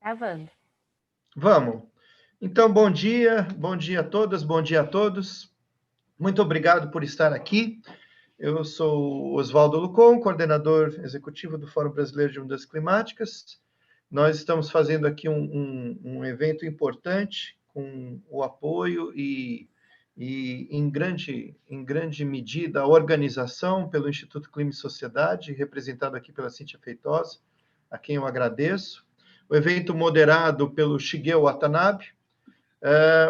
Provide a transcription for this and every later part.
Gravando. Vamos. Então, bom dia a todas, bom dia a todos. Muito obrigado por estar aqui. Eu sou Oswaldo Lucon, coordenador executivo do Fórum Brasileiro de Mudanças Climáticas. Nós estamos fazendo aqui um evento importante com o apoio e em grande medida, a organização pelo Instituto Clima e Sociedade, representado aqui pela Cíntia Feitosa, a quem eu agradeço. O evento moderado pelo Shigeo Watanabe,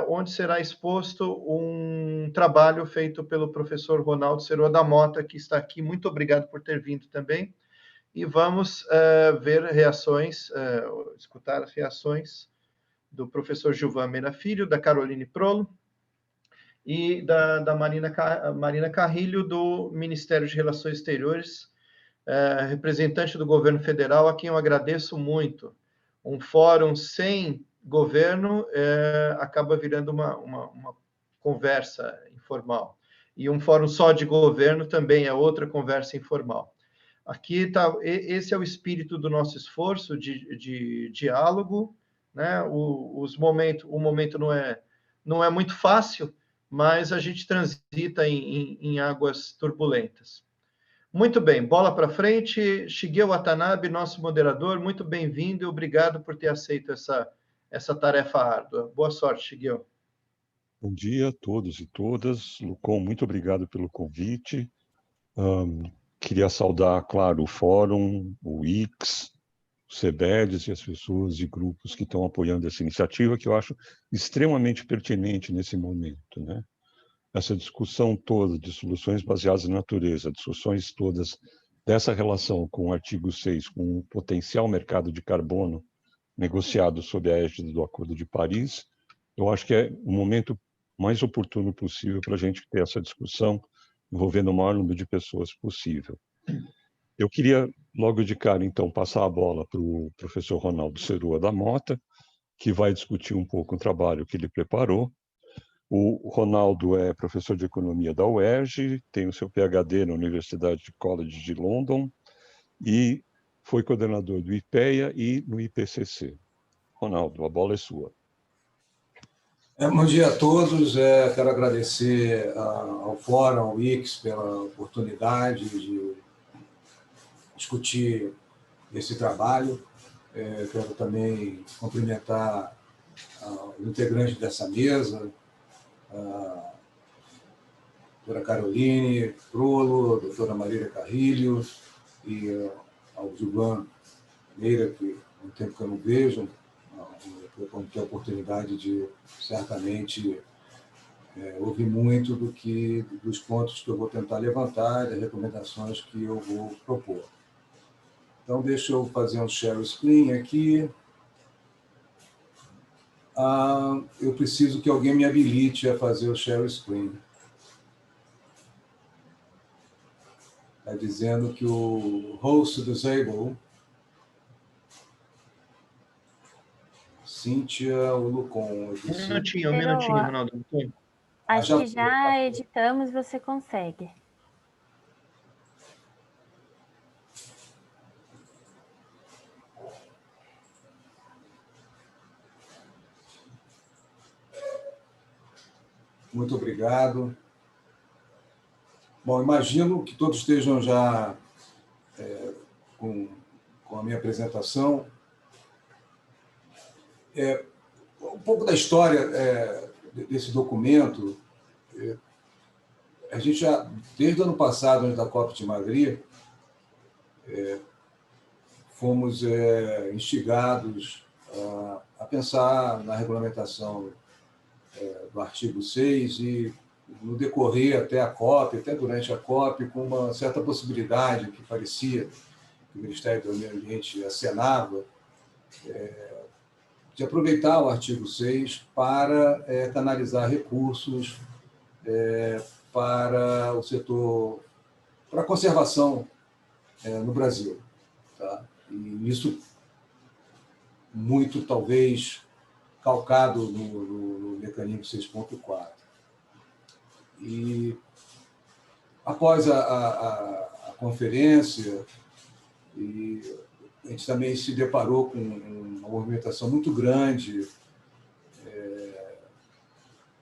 onde será exposto um trabalho feito pelo professor Ronaldo Seroa da Mota, que está aqui. Muito obrigado por ter vindo também. E vamos ver reações, escutar as reações do professor Gilvan Meira Filho, da Caroline Prolo e da Marina Carrilho, do Ministério de Relações Exteriores, representante do governo federal, a quem eu agradeço muito. Um fórum sem governo acaba virando uma conversa informal. E um fórum só de governo também é outra conversa informal. Aqui tá, esse é o espírito do nosso esforço de diálogo, né? O momento não é muito fácil, mas a gente transita em águas turbulentas. Muito bem, bola para frente. Shigeo Watanabe, nosso moderador, muito bem-vindo e obrigado por ter aceito essa tarefa árdua. Boa sorte, Shigeo. Bom dia a todos e todas. Lucon, muito obrigado pelo convite. Queria saudar, claro, o Fórum, o IX, o CEBEDES e as pessoas e grupos que estão apoiando essa iniciativa, que eu acho extremamente pertinente nesse momento, né? Essa discussão toda de soluções baseadas na natureza, discussões todas dessa relação com o artigo 6, com o potencial mercado de carbono negociado sob a égide do Acordo de Paris, eu acho que é o momento mais oportuno possível para a gente ter essa discussão envolvendo o maior número de pessoas possível. Eu queria, logo de cara, então, passar a bola para o professor Ronaldo Seroa da Mota, que vai discutir um pouco o trabalho que ele preparou. O Ronaldo é professor de economia da UERJ, tem o seu PhD na Universidade College de London e foi coordenador do IPEA e no IPCC. Ronaldo, a bola é sua. Bom dia a todos. Quero agradecer ao Fórum, ao IX, pela oportunidade de discutir esse trabalho. Quero também cumprimentar os integrantes dessa mesa, a doutora Caroline Prolo, a doutora Marília Carrilho e ao Gilvan Meira, que há um tempo que eu não vejo. Eu vou ter a oportunidade de, certamente, ouvir muito dos pontos que eu vou tentar levantar e das recomendações que eu vou propor. Então, deixa eu fazer um share screen aqui. Eu preciso que alguém me habilite a fazer o share screen. Está dizendo que o host disable, Cíntia ou Lucon. Um minutinho, Ronaldo. Acho que já editamos, você consegue. Muito obrigado. Bom, imagino que todos estejam já com a minha apresentação. Um pouco da história desse documento. A gente já, desde o ano passado, antes da COP de Madrid, fomos instigados a pensar na regulamentação do artigo 6 e, no decorrer até a COP, até durante a COP, com uma certa possibilidade que parecia que o Ministério do Meio Ambiente acenava, de aproveitar o artigo 6 para canalizar recursos para o setor, para a conservação no Brasil. Tá? E isso muito, talvez, calcado no mecanismo 6.4. E, após a conferência, a gente também se deparou com uma movimentação muito grande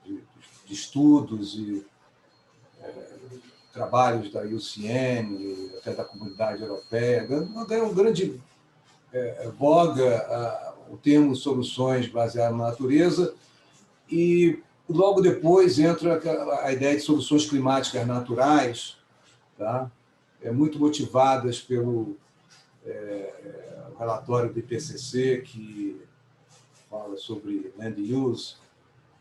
de estudos e trabalhos da IUCN, até da Comunidade Europeia. Ganhou grande voga o termo soluções baseadas na natureza, e logo depois entra a ideia de soluções climáticas naturais, tá? Muito motivadas pelo relatório do IPCC, que fala sobre land use,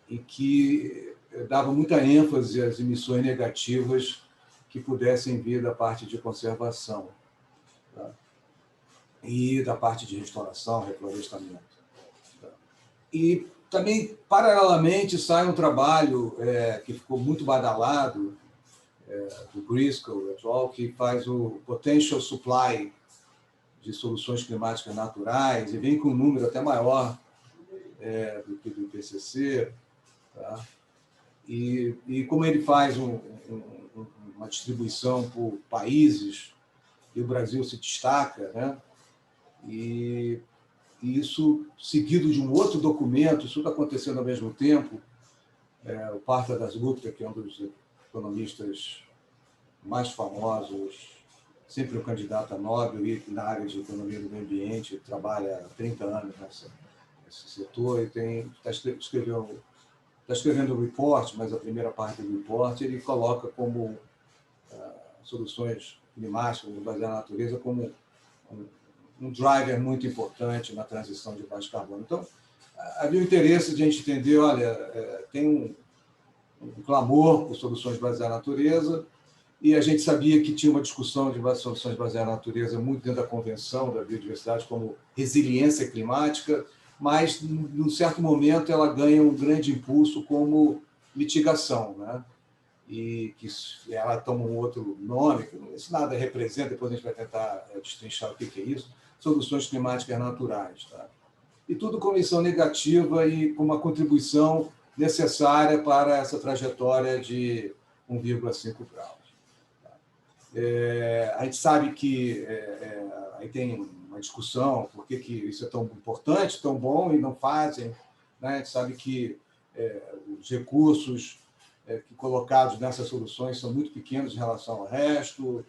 e que dava muita ênfase às emissões negativas que pudessem vir da parte de conservação, tá? E da parte de restauração, reflorestamento. Tá? E também, paralelamente, sai um trabalho que ficou muito badalado, do Briscoe et al., que faz o Potential Supply de Soluções Climáticas Naturais, e vem com um número até maior do que do IPCC. Tá? E como ele faz uma distribuição por países, e o Brasil se destaca, né? E isso seguido de um outro documento, isso está acontecendo ao mesmo tempo, o Partha Dasgupta, que é um dos economistas mais famosos, sempre um candidato a Nobel, e na área de economia do meio ambiente, trabalha há 30 anos nesse setor, e está escrevendo um report, mas a primeira parte do report ele coloca como soluções climáticas baseadas na natureza como um driver muito importante na transição de baixo carbono. Então, havia o interesse de a gente entender, olha, tem um clamor por soluções baseadas na natureza, e a gente sabia que tinha uma discussão de soluções baseadas na natureza muito dentro da Convenção da Biodiversidade como resiliência climática, mas, num certo momento, ela ganha um grande impulso como mitigação, né? E que ela toma um outro nome, que isso nada representa, depois a gente vai tentar destrinchar o que é isso, soluções climáticas naturais. Tá? E tudo com missão negativa e com uma contribuição necessária para essa trajetória de 1,5 graus. Tá? A gente sabe que aí tem uma discussão por que isso é tão importante, tão bom, e não fazem. Né? A gente sabe que os recursos que colocados nessas soluções são muito pequenos em relação ao resto,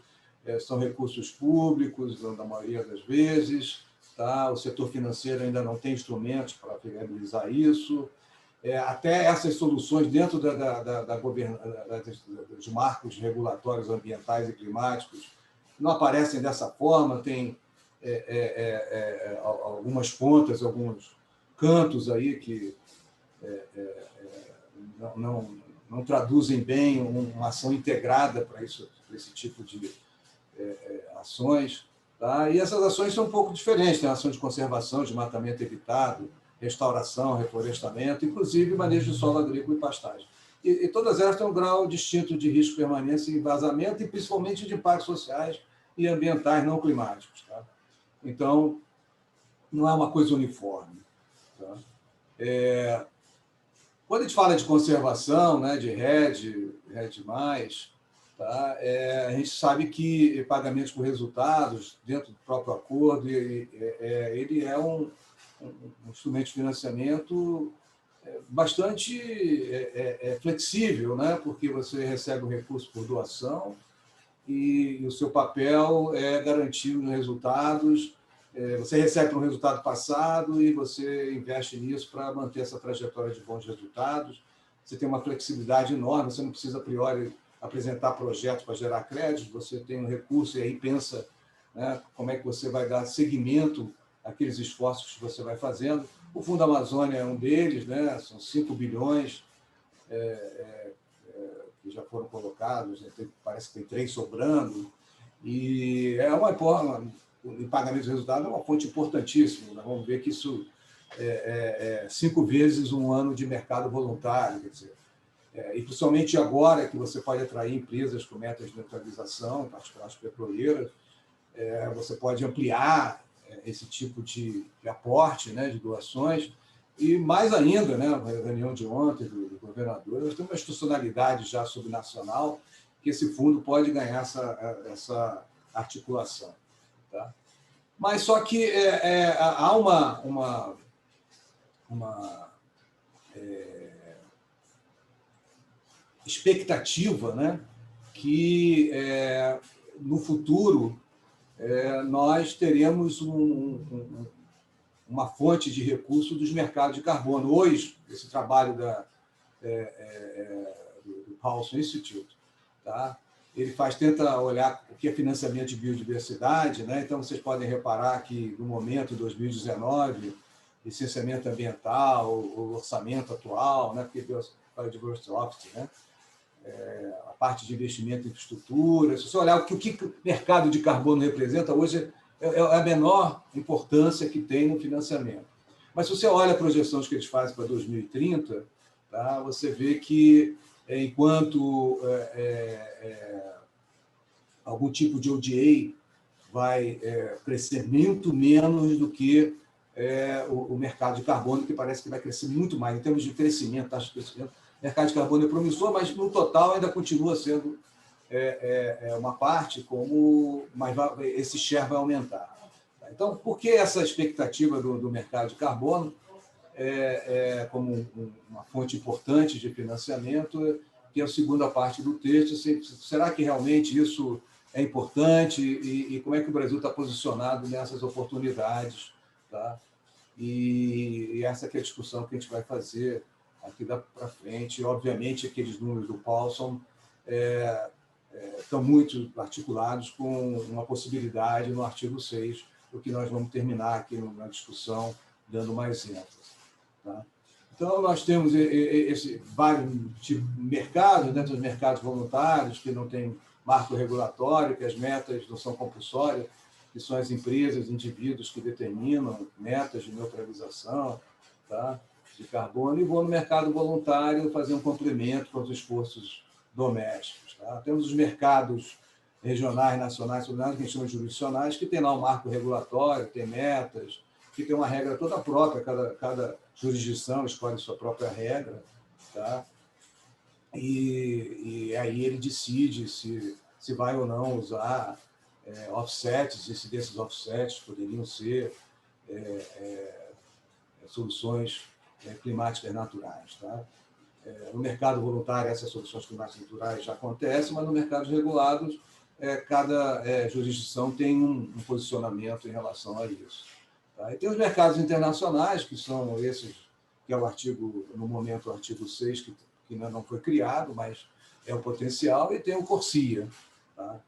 são recursos públicos, na maioria das vezes, tá? O setor financeiro ainda não tem instrumentos para viabilizar isso. Até essas soluções dentro dos marcos regulatórios ambientais e climáticos não aparecem dessa forma, tem algumas pontas, alguns cantos aí que não traduzem bem uma ação integrada para esse tipo de ações. Tá? E essas ações são um pouco diferentes. Tem a ação de conservação, desmatamento evitado, restauração, reflorestamento, inclusive manejo de solo agrícola e pastagem. E todas elas têm um grau distinto de risco, permanência e vazamento, e principalmente de impactos sociais e ambientais não climáticos. Tá? Então, não é uma coisa uniforme. Tá? Quando a gente fala de conservação, né, de REDD+, tá, a gente sabe que pagamentos por resultados, dentro do próprio acordo, ele é um instrumento de financiamento bastante flexível, né, porque você recebe um recurso por doação e o seu papel é garantir os resultados. Você recebe um resultado passado e você investe nisso para manter essa trajetória de bons resultados. Você tem uma flexibilidade enorme, você não precisa, a priori, apresentar projetos para gerar crédito, você tem um recurso e aí pensa, né, como é que você vai dar seguimento àqueles esforços que você vai fazendo. O Fundo Amazônia é um deles, né, são 5 bilhões que já foram colocados, parece que tem 3 sobrando, e é uma forma... O pagamento de resultado é uma fonte importantíssima. Nós vamos ver que isso 5 vezes um ano de mercado voluntário. Quer dizer, e principalmente agora que você pode atrair empresas com metas de neutralização, em particular as petroleiras, você pode ampliar esse tipo de aporte, né, de doações. E mais ainda, né, na reunião de ontem do governador, nós temos uma institucionalidade já subnacional que esse fundo pode ganhar essa articulação. Tá? Mas só que há uma expectativa, né, que no futuro nós teremos uma fonte de recurso dos mercados de carbono. Hoje, esse trabalho do Paulson Institute, tá? Ele tenta olhar o que é financiamento de biodiversidade, né? Então, vocês podem reparar que, no momento, 2019, licenciamento ambiental, o orçamento atual, né? Porque Biodiversity Office, né? A parte de investimento em infraestrutura. Se você olhar o que o mercado de carbono representa, hoje é a menor importância que tem no financiamento. Mas se você olha a projeções que eles fazem para 2030, tá, você vê que, enquanto algum tipo de ODA vai crescer muito menos do que o mercado de carbono, que parece que vai crescer muito mais. Em termos de crescimento, taxa de crescimento, o mercado de carbono é promissor, mas, no total, ainda continua sendo uma parte, mas esse share vai aumentar. Então, por que essa expectativa do mercado de carbono como uma fonte importante de financiamento, que é a segunda parte do texto? Será que realmente isso é importante e como é que o Brasil está posicionado nessas oportunidades? Tá? E essa que é a discussão que a gente vai fazer aqui para frente. Obviamente, aqueles números do Paulson estão muito articulados com uma possibilidade no artigo 6, o que nós vamos terminar aqui na discussão, dando mais ênfase. Tá? Então, nós temos vários tipos de mercados, dentro dos mercados voluntários, que não tem marco regulatório, que as metas não são compulsórias, que são as empresas, indivíduos que determinam metas de neutralização, tá, de carbono, e vou no mercado voluntário fazer um complemento com os esforços domésticos. Tá? Temos os mercados regionais, nacionais, que a gente chama de jurisdicionais, que tem lá um marco regulatório, tem metas, que tem uma regra toda própria, cada jurisdição escolhe sua própria regra, tá? E aí ele decide se vai ou não usar offsets, e se desses offsets poderiam ser soluções climáticas naturais. Tá? No mercado voluntário, essas soluções climáticas naturais já acontecem, mas no mercado regulados, cada jurisdição tem um posicionamento em relação a isso. Tá? E tem os mercados internacionais, que são esses, que é o artigo, no momento, o artigo 6, que ainda não foi criado, mas é o potencial, e tem o CORSIA. Tá?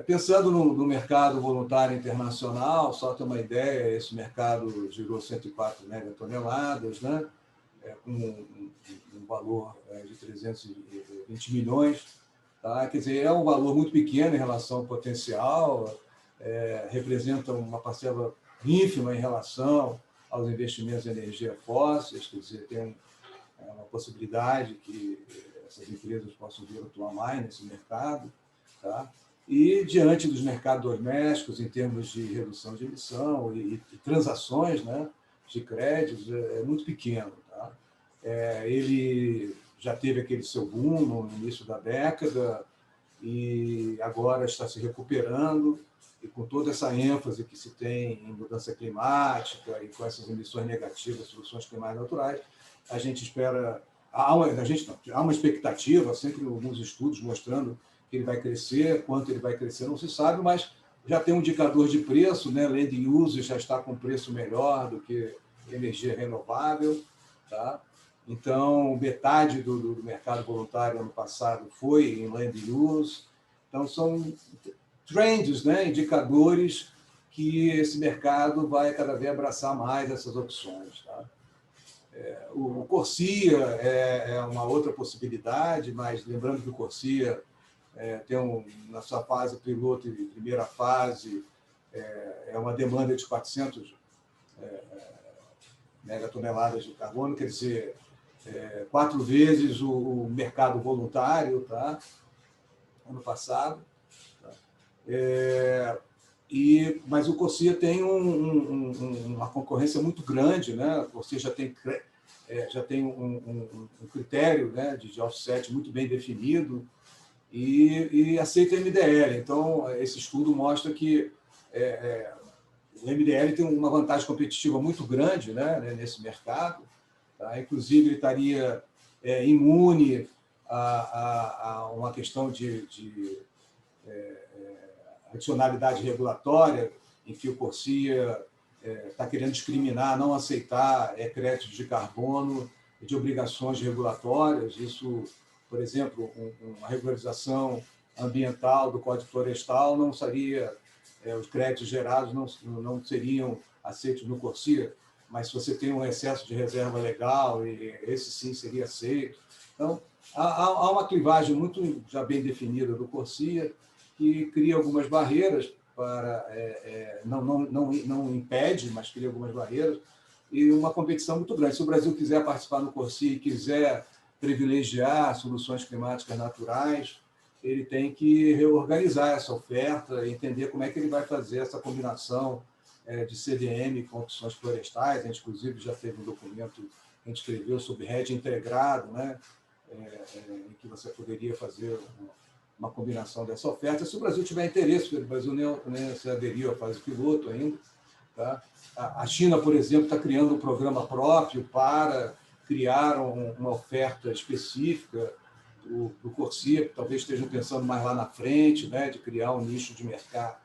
Pensando no mercado voluntário internacional, só ter uma ideia, esse mercado girou 104 megatoneladas, né? Com um valor de 320 milhões. Tá? Quer dizer, é um valor muito pequeno em relação ao potencial, representa uma parcela ínfima em relação aos investimentos em energia fósseis, quer dizer, tem uma possibilidade que essas empresas possam vir atuar mais nesse mercado. Tá? E, diante dos mercados domésticos, em termos de redução de emissão e transações, né, de créditos, é muito pequeno. Tá? Ele já teve aquele seu boom no início da década e agora está se recuperando, e com toda essa ênfase que se tem em mudança climática e com essas emissões negativas, soluções climáticas naturais, a gente espera... Há uma expectativa, sempre alguns estudos mostrando que ele vai crescer, quanto ele vai crescer não se sabe, mas já tem um indicador de preço, né? Land use já está com preço melhor do que energia renovável. Tá? Então, metade do mercado voluntário ano passado foi em land use. Então, são trends, né? Indicadores que esse mercado vai cada vez abraçar mais essas opções. Tá? O CORSIA é uma outra possibilidade, mas lembrando que o CORSIA tem na sua fase piloto e primeira fase uma demanda de 400 megatoneladas de carbono, quer dizer, 4 vezes o mercado voluntário, tá? Ano passado. Tá? Mas o CORSIA tem uma concorrência muito grande, né? O CORSIA já tem um critério, né, de offset muito bem definido, e aceita MDL. Então, esse estudo mostra que O MDL tem uma vantagem competitiva muito grande, né, nesse mercado. Tá? Inclusive, ele estaria imune a uma questão de adicionalidade regulatória, em que o Corsia está querendo discriminar, não aceitar créditos de carbono e de obrigações regulatórias. Isso, por exemplo, uma regularização ambiental do Código Florestal não seria, os créditos gerados não seriam aceitos no Corsia, mas se você tem um excesso de reserva legal, esse sim seria aceito. Então, há uma clivagem muito já bem definida do Corsia, que cria algumas barreiras para não impede, mas cria algumas barreiras, e uma competição muito grande. Se o Brasil quiser participar no Corsia e quiser privilegiar soluções climáticas naturais, ele tem que reorganizar essa oferta, entender como é que ele vai fazer essa combinação de CDM com opções florestais. A gente, inclusive, já teve um documento que a gente escreveu sobre RED integrado, né, em que você poderia fazer uma combinação dessa oferta. Se o Brasil tiver interesse, porque o Brasil nem se aderiu à fase piloto ainda. Tá? A China, por exemplo, está criando um programa próprio para criar uma oferta específica do Corsia, que talvez estejam pensando mais lá na frente, né, de criar um nicho de mercado,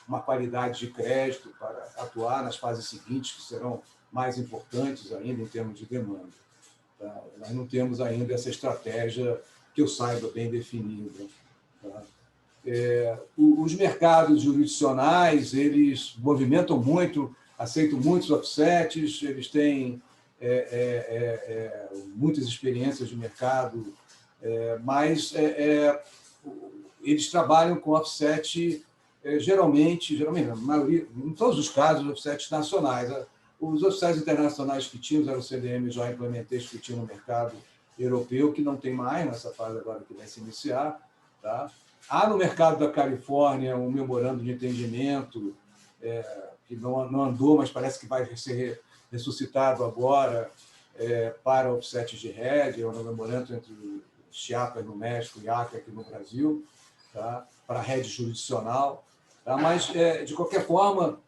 uma qualidade de crédito para atuar nas fases seguintes, que serão mais importantes ainda em termos de demanda. Tá? Nós não temos ainda essa estratégia que eu saiba bem definida. Tá? Os mercados jurisdicionais, eles movimentam muito, aceitam muitos offsets, eles têm muitas experiências de mercado, mas eles trabalham com offset, geralmente, na maioria, em todos os casos, offsets nacionais. Os offsets internacionais que tínhamos eram o CDM já implementation que tinha no mercado europeu, que não tem mais nessa fase agora que vai se iniciar. Tá? Há no mercado da Califórnia um memorando de entendimento que não andou, mas parece que vai ser ressuscitado agora para offsets de RED, é um memorando entre Chiapas no México e Acre aqui no Brasil, tá? Para RED jurisdicional. Tá? Mas, de qualquer forma,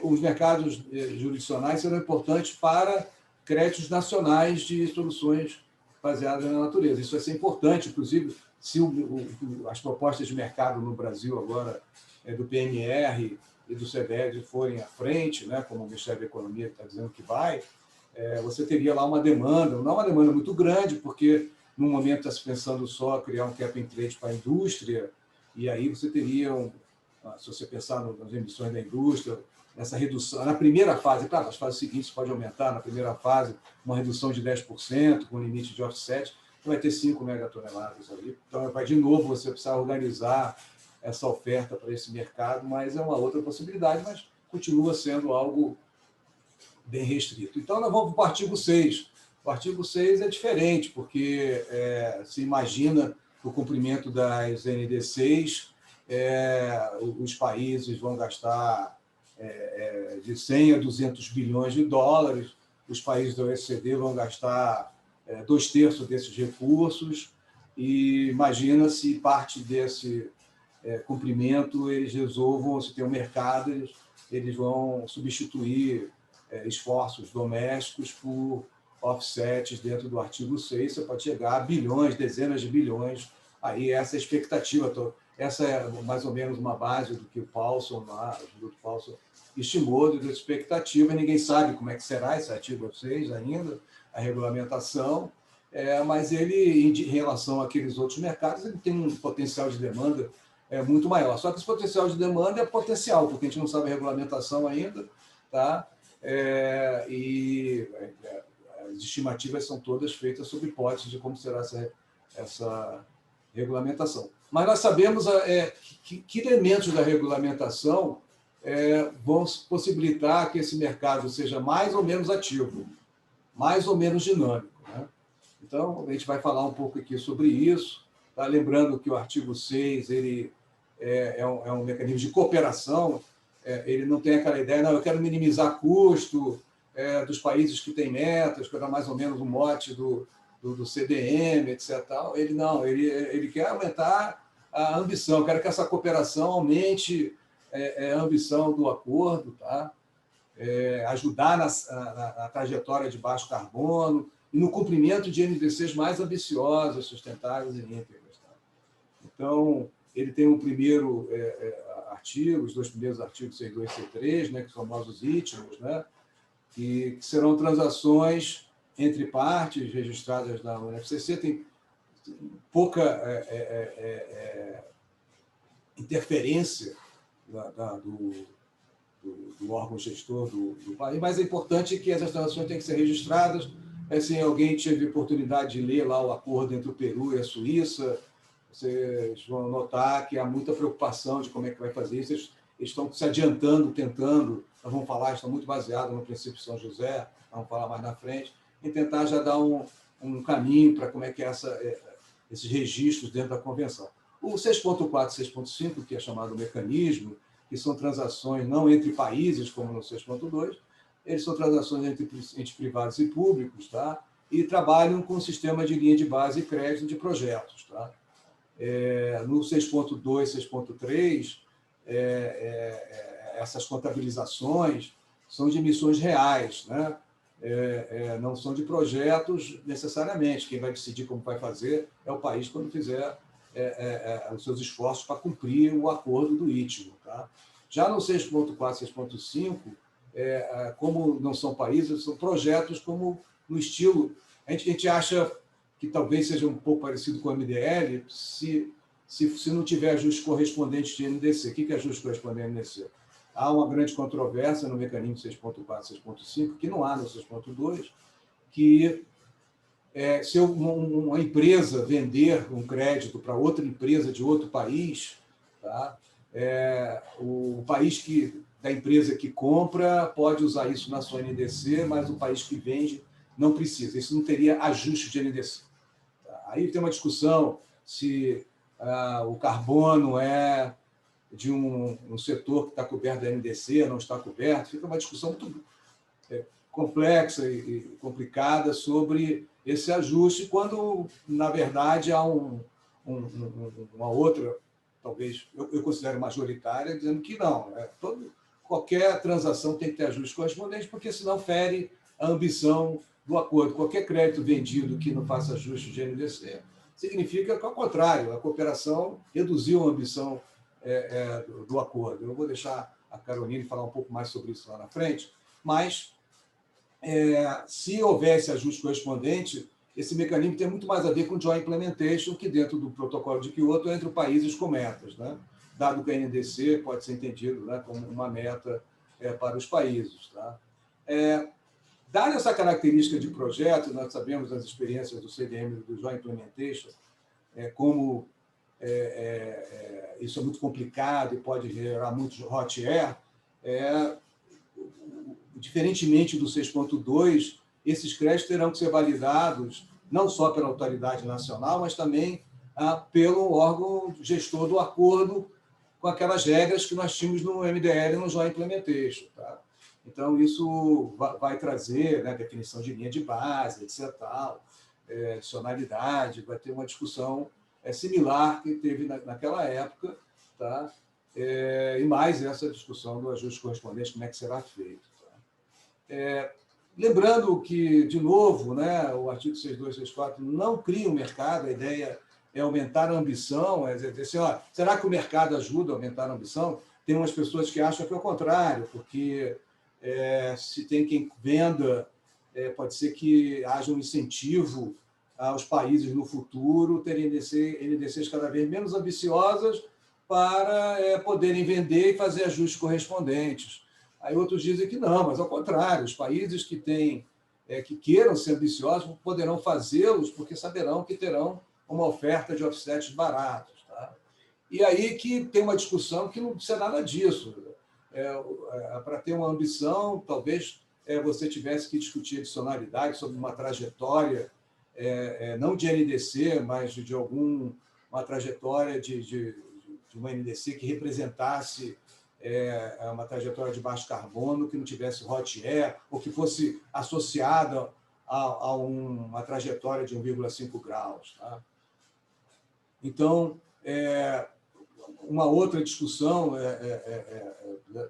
os mercados jurisdicionais serão importantes para créditos nacionais de soluções baseadas na natureza. Isso vai ser importante, inclusive, se as propostas de mercado no Brasil agora, do PNR e do CBED, forem à frente, né, como o Ministério da Economia está dizendo que vai, você teria lá uma demanda, não uma demanda muito grande, porque no momento está se pensando só criar um cap and trade para a indústria, e aí você teria, se você pensar nas emissões da indústria, essa redução, na primeira fase, claro, nas fases seguintes pode aumentar, na primeira fase, uma redução de 10%, com limite de offset, vai ter 5 megatoneladas ali. Então, vai de novo você precisar organizar essa oferta para esse mercado, mas é uma outra possibilidade, mas continua sendo algo bem restrito. Então, nós vamos para o artigo 6. O artigo 6 é diferente, porque se imagina o cumprimento das NDCs, os países vão gastar de 100 a 200 bilhões de dólares, os países da OECD vão gastar 2/3 desses recursos, e imagina se parte desse cumprimento eles resolvam, se tem um mercado, eles vão substituir esforços domésticos por offsets dentro do artigo 6, você pode chegar a bilhões, dezenas de bilhões, aí essa é a expectativa. Essa é mais ou menos uma base do que o Paulson, o Dr. Paulson, estimou de expectativa. Ninguém sabe como é que será esse artigo 6 ainda, a regulamentação, mas ele, em relação àqueles outros mercados, ele tem um potencial de demanda muito maior. Só que esse potencial de demanda é potencial, porque a gente não sabe a regulamentação ainda, tá? E as estimativas são todas feitas sob hipótese de como será essa regulamentação. Mas nós sabemos que elementos da regulamentação vão possibilitar que esse mercado seja mais ou menos ativo, mais ou menos dinâmico. Né? Então, a gente vai falar um pouco aqui sobre isso. Tá? Lembrando que o artigo 6 ele é um mecanismo de cooperação, ele não tem aquela ideia, não, eu quero minimizar custo dos países que têm metas, que era mais ou menos o mote do CDM, etc. Ele não, ele quer aumentar a ambição, quer que essa cooperação aumente a ambição do acordo, tá? Ajudar na trajetória de baixo carbono e no cumprimento de NDCs mais ambiciosas, sustentáveis e íntegras. Tá? Então, ele tem um primeiro artigo, os dois primeiros artigos, C2 e C3, né, que são famosos ITMOS, né, que serão transações entre partes registradas na UNFCCC, tem pouca interferência do órgão gestor do país, mas é importante que essas transações tenham que ser registradas. Se alguém teve oportunidade de ler lá o acordo entre o Peru e a Suíça, vocês vão notar que há muita preocupação de como é que vai fazer isso. Eles estão se adiantando, tentando, nós vamos falar, estão muito baseados no princípio São José, vamos falar mais na frente, em tentar já dar um caminho para como é que é esses registros dentro da convenção. O 6.4 e 6.5, que é chamado mecanismo, que são transações não entre países, como no 6.2, eles são transações entre privados e públicos, tá? E trabalham com um sistema de linha de base e crédito de projetos. Tá? No 6.2 e 6.3, essas contabilizações são de emissões reais, né? Não são de projetos necessariamente. Quem vai decidir como vai fazer é o país quando fizer os seus esforços para cumprir o acordo do ITMO. Tá? Já no 6.4 e 6.5, como não são países, são projetos como no estilo... A gente acha que talvez seja um pouco parecido com o MDL, se não tiver ajuste correspondente de NDC. O que é ajuste correspondente de NDC? Há uma grande controvérsia no mecanismo 6.4 e 6.5, que não há no 6.2, que se uma empresa vender um crédito para outra empresa de outro país, tá? O país da empresa que compra pode usar isso na sua NDC, mas o país que vende não precisa. Isso não teria ajuste de NDC. Tá? Aí tem uma discussão se o carbono é de um setor que está coberto da NDC, não está coberto. Fica uma discussão muito complexa e complicada sobre esse ajuste, quando, na verdade, há uma outra, talvez eu considero majoritária, dizendo que não. Qualquer transação tem que ter ajuste correspondente, porque senão fere a ambição do acordo. Qualquer crédito vendido que não faça ajuste de NDC significa que, ao contrário, a cooperação reduziu a ambição do acordo. Eu vou deixar a Caroline falar um pouco mais sobre isso lá na frente, mas se houvesse ajuste correspondente, esse mecanismo tem muito mais a ver com joint implementation que dentro do protocolo de Kyoto entre países com metas, né? Dado que a NDC pode ser entendido, né, como uma meta para os países. Tá? Dada essa característica de projeto, nós sabemos das experiências do CDM do joint implementation, como isso é muito complicado e pode gerar muito hot air, diferentemente do 6.2, esses créditos terão que ser validados não só pela autoridade nacional, mas também pelo órgão gestor do acordo, com aquelas regras que nós tínhamos no MDL e no Joint Implementation. Tá? Então, isso vai trazer, né, definição de linha de base, etc., adicionalidade, vai ter uma discussão similar que teve naquela época, tá? E mais essa discussão do ajuste correspondente, como é que será feito. Tá? Lembrando que, de novo, né, o artigo 62 e 64 não cria um mercado, a ideia é aumentar a ambição, dizer assim, será que o mercado ajuda a aumentar a ambição? Tem umas pessoas que acham que é o contrário, porque se tem quem venda, pode ser que haja um incentivo aos países no futuro terem NDCs cada vez menos ambiciosas para poderem vender e fazer ajustes correspondentes. Aí outros dizem que não, mas ao contrário, os países que queiram ser ambiciosos poderão fazê-los porque saberão que terão uma oferta de offsets baratos. Tá? E aí que tem uma discussão que não precisa nada disso. Para ter uma ambição, talvez você tivesse que discutir adicionalidade sobre uma trajetória, não de NDC, mas de uma trajetória de uma NDC que representasse uma trajetória de baixo carbono, que não tivesse hot air, ou que fosse associada a uma trajetória de 1,5 graus. Tá? Então, Uma outra discussão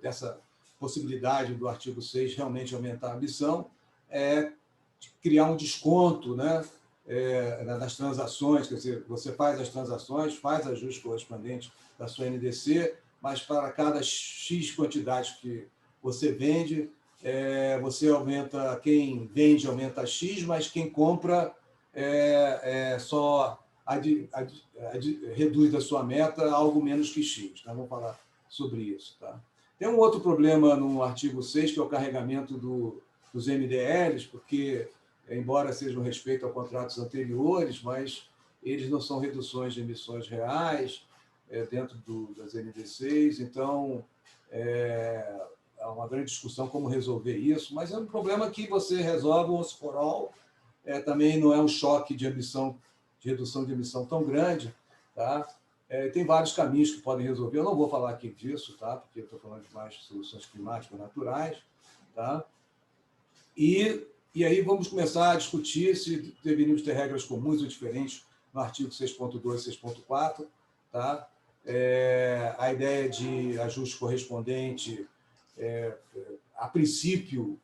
dessa possibilidade do artigo 6 realmente aumentar a ambição é criar um desconto, né, nas transações, quer dizer, você faz as transações, faz ajuste correspondente da sua NDC, mas para cada X quantidade que você vende, você aumenta, quem vende aumenta X, mas quem compra só reduz a sua meta algo menos que X. Tá? Vamos falar sobre isso. Tá? Tem um outro problema no artigo 6, que é o carregamento dos MDLs, porque, embora sejam respeito a contratos anteriores, mas eles não são reduções de emissões reais dentro das NDCs, então há uma grande discussão como resolver isso, mas é um problema que você resolve once for all, também não é um choque de redução de emissão tão grande, tá? Tem vários caminhos que podem resolver, eu não vou falar aqui disso, tá? Porque eu estou falando de mais soluções climáticas naturais, tá? E aí vamos começar a discutir se deveríamos ter regras comuns ou diferentes no artigo 6.2 e 6.4, tá? A ideia de ajuste correspondente, a princípio,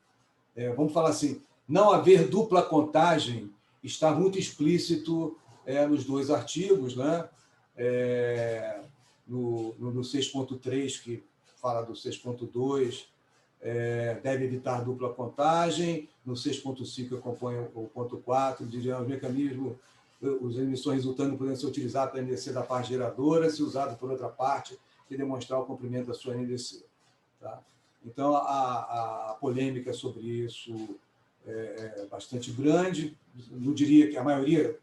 vamos falar assim, não haver dupla contagem está muito explícito nos dois artigos, né? No 6.3, que fala do 6.2, deve evitar dupla contagem. No 6.5, que acompanha o ponto 4, diria os mecanismos, as emissões resultantes podem ser utilizadas para a NDC da parte geradora, se usado por outra parte, que demonstrar o cumprimento da sua NDC. Tá? Então, a polêmica sobre isso é bastante grande. Não diria que a maioria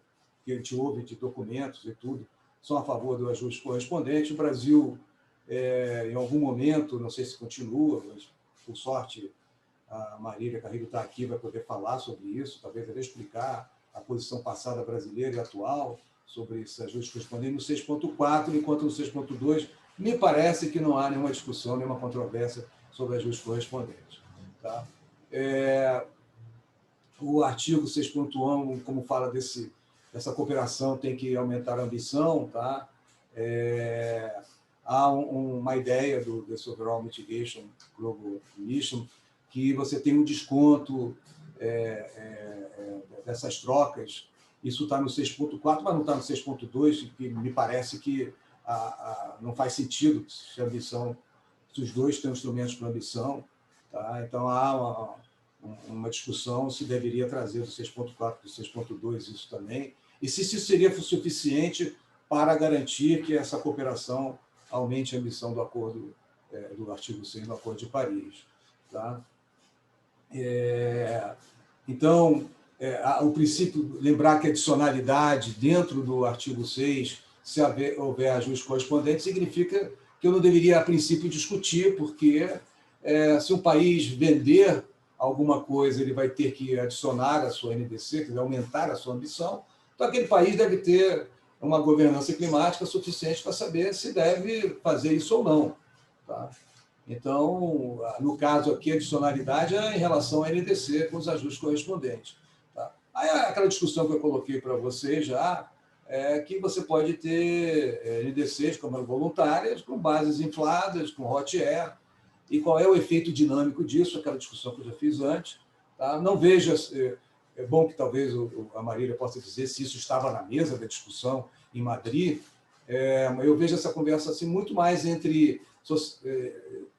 que a gente ouve de documentos e tudo são a favor do ajuste correspondente. O Brasil, em algum momento, não sei se continua, mas, por sorte, a Marília Carrilho está aqui, vai poder falar sobre isso, talvez até explicar a posição passada brasileira e atual sobre esse ajuste correspondente no 6.4, enquanto no 6.2 me parece que não há nenhuma discussão, nenhuma controvérsia sobre ajuste correspondente. Tá? O artigo 6.1, como fala dessa cooperação, tem que aumentar a ambição, tá? Há uma ideia desse Overall Mitigation Global Mission, que você tem um desconto dessas trocas. Isso está no 6.4, mas não está no 6.2, que me parece que não faz sentido se a ambição, se os dois têm instrumentos para ambição. Tá? Então, há uma discussão se deveria trazer do 6.4 para o 6.2 isso também, e se isso seria suficiente para garantir que essa cooperação aumente a ambição do acordo, do artigo 6 do Acordo de Paris. Tá? Então, o princípio, lembrar que a adicionalidade dentro do artigo 6, se houver ajuste correspondente, significa que eu não deveria, a princípio, discutir, porque se um país vender alguma coisa, ele vai ter que adicionar a sua NDC, quer dizer, aumentar a sua ambição, então aquele país deve ter uma governança climática suficiente para saber se deve fazer isso ou não. Tá? Então, no caso aqui, a adicionalidade é em relação à NDC com os ajustes correspondentes. Tá? Aí, aquela discussão que eu coloquei para vocês já, é que você pode ter NDCs como voluntárias, com bases infladas, com hot air, e qual é o efeito dinâmico disso, aquela discussão que eu já fiz antes. Tá? Não vejo, é bom que talvez a Marília possa dizer se isso estava na mesa da discussão em Madrid, eu vejo essa conversa assim, muito mais entre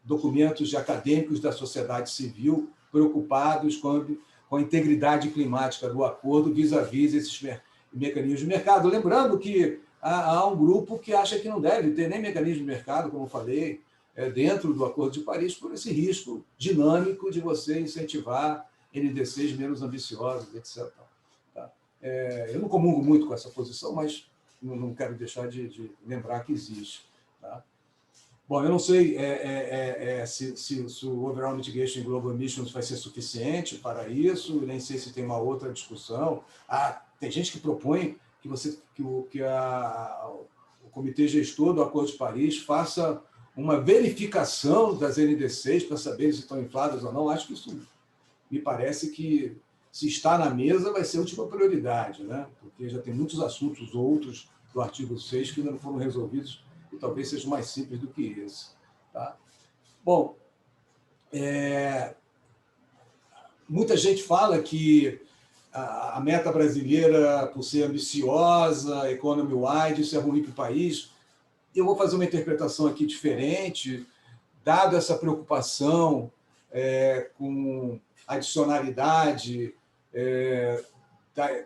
documentos de acadêmicos da sociedade civil preocupados com a integridade climática do acordo vis-à-vis esses mecanismos de mercado. Lembrando que há um grupo que acha que não deve ter nem mecanismo de mercado, como eu falei, dentro do Acordo de Paris, por esse risco dinâmico de você incentivar NDCs menos ambiciosos, etc. Tá? Eu não comungo muito com essa posição, mas não quero deixar de lembrar que existe. Tá? Bom, eu não sei se o Overall Mitigation Global Emissions vai ser suficiente para isso, nem sei se tem uma outra discussão. Tem gente que propõe que o Comitê Gestor do Acordo de Paris faça uma verificação das NDCs para saber se estão infladas ou não. Acho que isso me parece que, se está na mesa, vai ser a última prioridade, né? Porque já tem muitos assuntos outros do artigo 6 que ainda não foram resolvidos e talvez seja mais simples do que esse. Tá? Bom, muita gente fala que a meta brasileira, por ser ambiciosa, economy-wide, isso é ruim para o país. Eu vou fazer uma interpretação aqui diferente, dado essa preocupação com adicionalidade,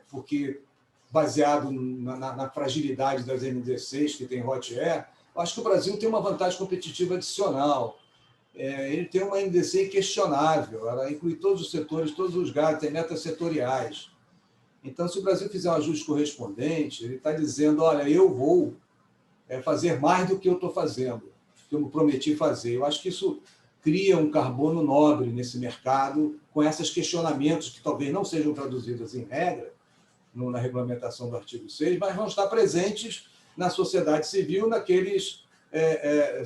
porque baseado na fragilidade das NDCs, que tem hot air, eu acho que o Brasil tem uma vantagem competitiva adicional. Ele tem uma NDC inquestionável, ela inclui todos os setores, todos os gatos, tem metas setoriais. Então, se o Brasil fizer um ajuste correspondente, ele está dizendo, olha, eu vou fazer mais do que eu estou fazendo, que eu me prometi fazer. Eu acho que isso cria um carbono nobre nesse mercado, com esses questionamentos que talvez não sejam traduzidos em regra, na regulamentação do artigo 6, mas vão estar presentes na sociedade civil, naqueles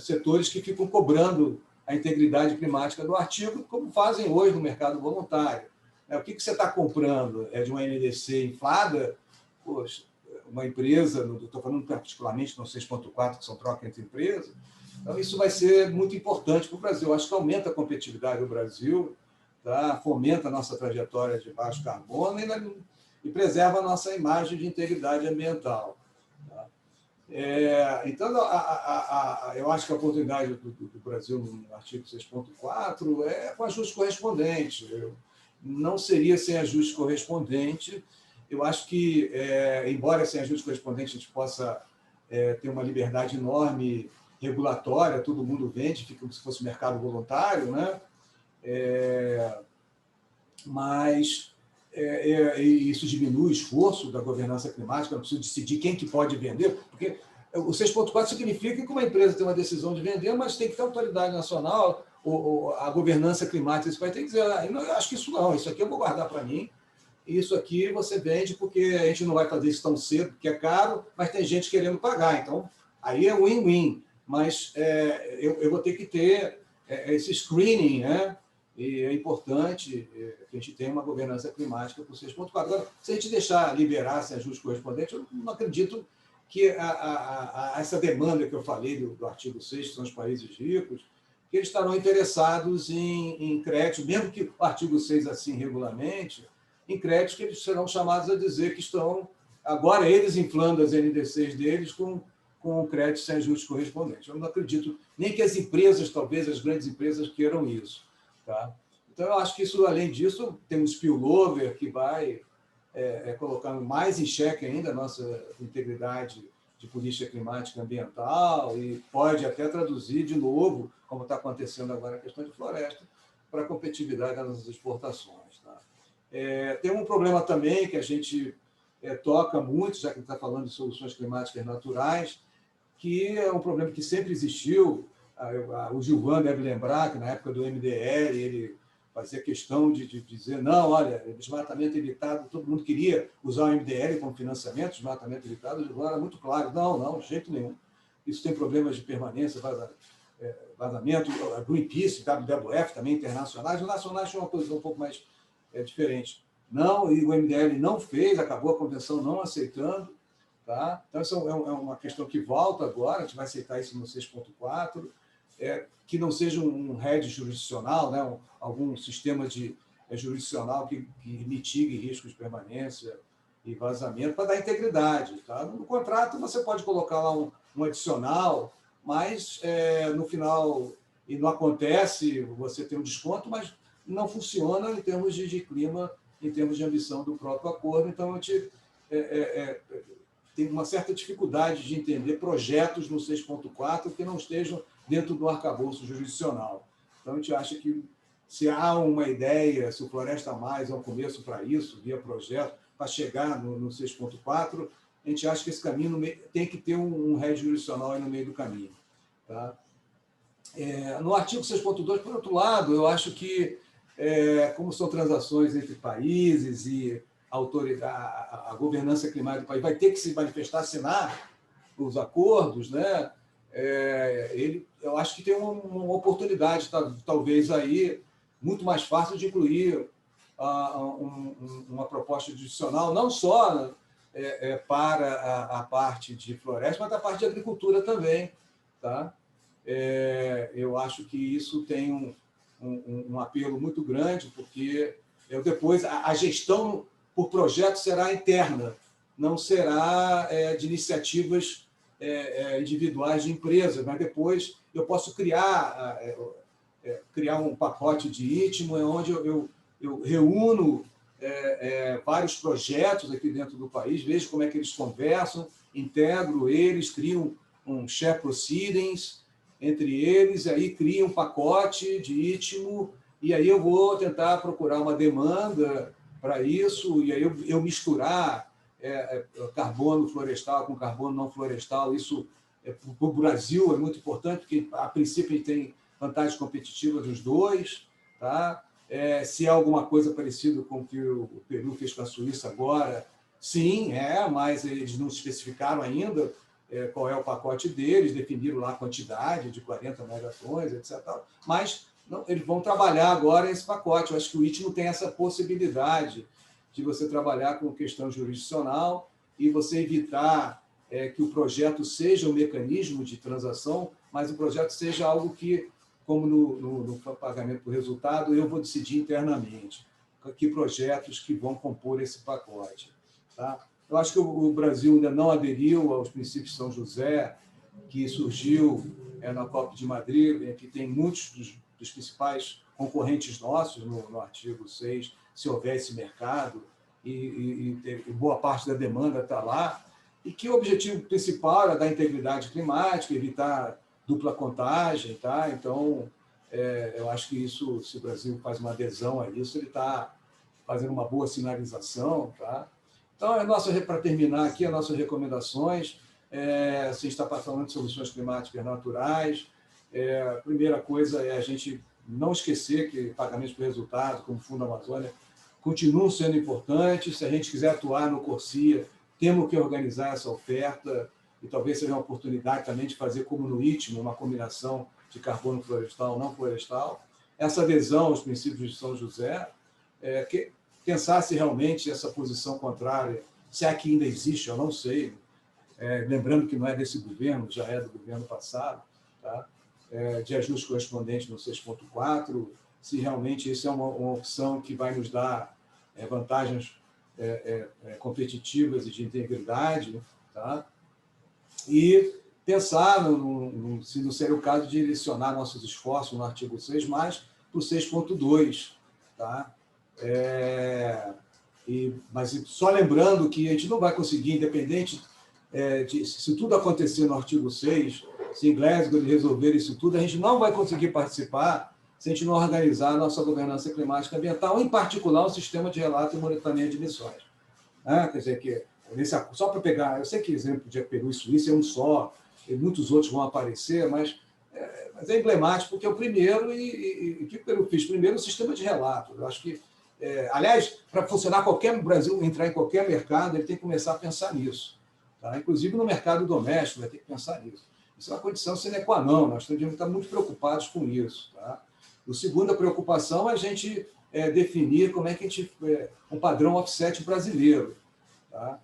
setores que ficam cobrando a integridade climática do artigo, como fazem hoje no mercado voluntário. O que você está comprando? É de uma NDC inflada? Poxa, uma empresa, estou falando particularmente no 6.4, que são troca entre empresas, então isso vai ser muito importante para o Brasil. Eu acho que aumenta a competitividade do Brasil, tá? Fomenta a nossa trajetória de baixo carbono e preserva a nossa imagem de integridade ambiental. Tá? Então, eu acho que a oportunidade do Brasil no artigo 6.4 é com ajuste correspondente. Não seria sem ajuste correspondente. Eu acho que, embora sem ajuste correspondente a gente possa ter uma liberdade enorme regulatória, todo mundo vende, fica como se fosse mercado voluntário, né? Mas isso diminui o esforço da governança climática, não precisa decidir quem que pode vender, porque o 6.4 significa que uma empresa tem uma decisão de vender, mas tem que ter autoridade nacional, a governança climática, vai ter que dizer, eu acho que isso não, isso aqui eu vou guardar para mim, isso aqui você vende porque a gente não vai fazer isso tão cedo, porque é caro, mas tem gente querendo pagar, então aí é win-win, mas eu vou ter que ter esse screening, né? E é importante que a gente tenha uma governança climática para o 6.4. Agora, se a gente deixar liberar sem ajuste correspondente, eu não acredito que essa demanda que eu falei do artigo 6, que são os países ricos, que eles estarão interessados em créditos, mesmo que o artigo 6 assim regulamente, em créditos que eles serão chamados a dizer que estão, agora eles inflando as NDCs deles com créditos sem ajuste correspondente. Eu não acredito nem que as empresas, talvez as grandes empresas, queiram isso. Tá? Então, eu acho que isso, além disso, tem um spillover que vai colocando mais em xeque ainda a nossa integridade de política climática ambiental e pode até traduzir de novo, como está acontecendo agora a questão de floresta, para a competitividade das nossas exportações. Tá? Tem um problema também que a gente toca muito, já que está falando de soluções climáticas naturais, que é um problema que sempre existiu. O Gilvan deve lembrar que, na época do MDL, ele fazia questão de dizer, não, olha, desmatamento evitado, todo mundo queria usar o MDL como financiamento, desmatamento evitado, o Gilvan era muito claro, não, de jeito nenhum. Isso tem problemas de permanência, vazamento, a Greenpeace, WWF também internacionais, os nacionais tinham uma posição um pouco mais diferente. Não, e o MDL não fez, acabou a convenção não aceitando. Tá? Então, isso é uma questão que volta agora, a gente vai aceitar isso no 6.4, que não seja um head jurisdicional, né? Algum sistema jurisdicional que mitigue riscos de permanência e vazamento para dar integridade. Tá? No contrato, você pode colocar lá um adicional, mas no final, e não acontece, você tem um desconto, mas não funciona em termos de clima, em termos de ambição do próprio acordo. Então, a gente tem uma certa dificuldade de entender projetos no 6.4 que não estejam dentro do arcabouço jurisdicional. Então, a gente acha que, se há uma ideia, se o Floresta Mais é um começo para isso, via projeto, para chegar no 6.4, a gente acha que esse caminho tem que ter um head jurisdicional aí no meio do caminho. Tá? No artigo 6.2, por outro lado, eu acho que, como são transações entre países e a governança climática do país vai ter que se manifestar, assinar os acordos, né? Eu acho que tem uma oportunidade, talvez, aí, muito mais fácil de incluir uma proposta judicial, não só para a parte de floresta, mas a parte de agricultura também, tá? Eu acho que isso tem um apelo muito grande, porque depois a gestão por projeto será interna, não será de iniciativas individuais de empresas, mas depois eu posso criar um pacote de Ítimo, onde eu reúno vários projetos aqui dentro do país, vejo como é que eles conversam, integro eles, crio um share proceedings entre eles, aí crio um pacote de Ítimo, e aí eu vou tentar procurar uma demanda para isso, e aí eu misturar carbono florestal com carbono não florestal, isso para o Brasil é muito importante, porque a princípio a gente tem vantagem competitiva dos dois, tá? Se é alguma coisa parecida com o que o Peru fez com a Suíça agora, sim, mas eles não especificaram ainda qual é o pacote deles, definiram lá a quantidade de 40 megatons, etc. Mas não, eles vão trabalhar agora esse pacote. Eu acho que o Ítimo tem essa possibilidade de você trabalhar com questão jurisdicional e você evitar que o projeto seja um mecanismo de transação, mas o projeto seja algo que, como no pagamento por resultado, eu vou decidir internamente que projetos que vão compor esse pacote. Tá? Eu acho que o Brasil ainda não aderiu aos princípios de São José, que surgiu na COP de Madrid, que tem muitos dos principais concorrentes nossos no artigo 6, se houver esse mercado, e boa parte da demanda está lá, e que o objetivo principal é da integridade climática, evitar dupla contagem. Tá? Então, eu acho que isso, se o Brasil faz uma adesão a isso, ele está fazendo uma boa sinalização. Tá? Então, para terminar aqui, as nossas recomendações, você está falando de soluções climáticas naturais. A primeira coisa é a gente não esquecer que pagamentos por resultado, como o Fundo Amazônia, continuam sendo importantes. Se a gente quiser atuar no CORSIA, temos que organizar essa oferta, e talvez seja uma oportunidade também de fazer, como no Ítimo, uma combinação de carbono florestal não florestal. Essa adesão aos princípios de São José, pensar se realmente essa posição contrária, se é que ainda existe, eu não sei, lembrando que não é desse governo, já é do governo passado, tá? De ajuste correspondente no 6.4, se realmente isso é uma opção que vai nos dar vantagens competitivas e de integridade, tá? E pensar se não seria o caso de direcionar nossos esforços no artigo 6 mais para o 6.2. Tá? Mas só lembrando que a gente não vai conseguir, independente se tudo acontecer no artigo 6, se em Glasgow resolver isso tudo, a gente não vai conseguir participar se a gente não organizar a nossa governança climática ambiental, em particular o sistema de relato e monitoramento de emissões. Quer dizer, só para pegar, eu sei que o exemplo de Peru e Suíça é um só, e muitos outros vão aparecer, mas é emblemático, porque é o primeiro, e o que o Peru fez? Primeiro, o sistema de relato. Eu acho que, aliás, para funcionar o Brasil entrar em qualquer mercado, ele tem que começar a pensar nisso. Tá? Inclusive no mercado doméstico, vai ter que pensar nisso. Isso é uma condição sine qua non, nós temos que estar muito preocupados com isso. Tá? A segunda preocupação é a gente definir como é que a gente um padrão offset brasileiro. Tá?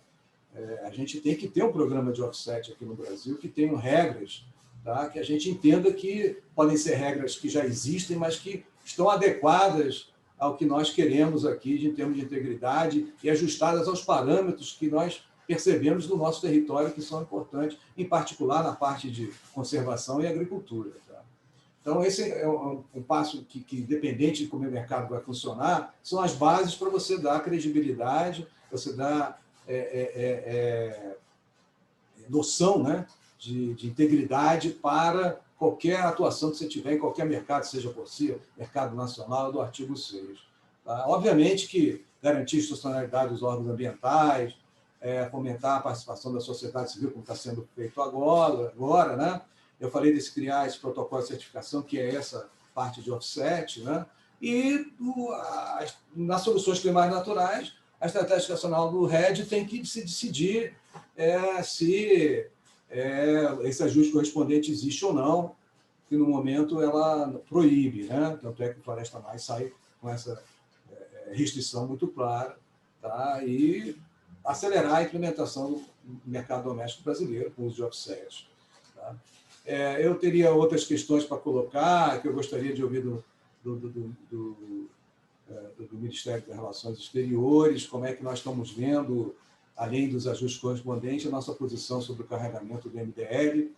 A gente tem que ter um programa de offset aqui no Brasil que tenha regras, tá? Que a gente entenda que podem ser regras que já existem, mas que estão adequadas ao que nós queremos aqui em termos de integridade e ajustadas aos parâmetros que nós percebemos do nosso território, que são importantes, em particular na parte de conservação e agricultura. Tá? Então, esse é um passo que, independente de como o mercado vai funcionar, são as bases para você dar credibilidade, você dar noção, né, de integridade para qualquer atuação que você tiver em qualquer mercado, seja por si, mercado nacional, do artigo 6. Tá? Obviamente que garantir a institucionalidade dos órgãos ambientais, fomentar a participação da sociedade civil, como está sendo feito agora, né? Eu falei desse criar esse protocolo de certificação, que é essa parte de offset, né? E nas soluções climáticas naturais, a estratégia nacional do RED tem que se decidir se esse ajuste correspondente existe ou não, que no momento ela proíbe, né? Tanto é que o Floresta Mais sai com essa restrição muito clara, tá? E acelerar a implementação do mercado doméstico brasileiro com o uso de offset. Tá? Eu teria outras questões para colocar, que eu gostaria de ouvir do Ministério das Relações Exteriores, como é que nós estamos vendo, além dos ajustes correspondentes, a nossa posição sobre o carregamento do MDL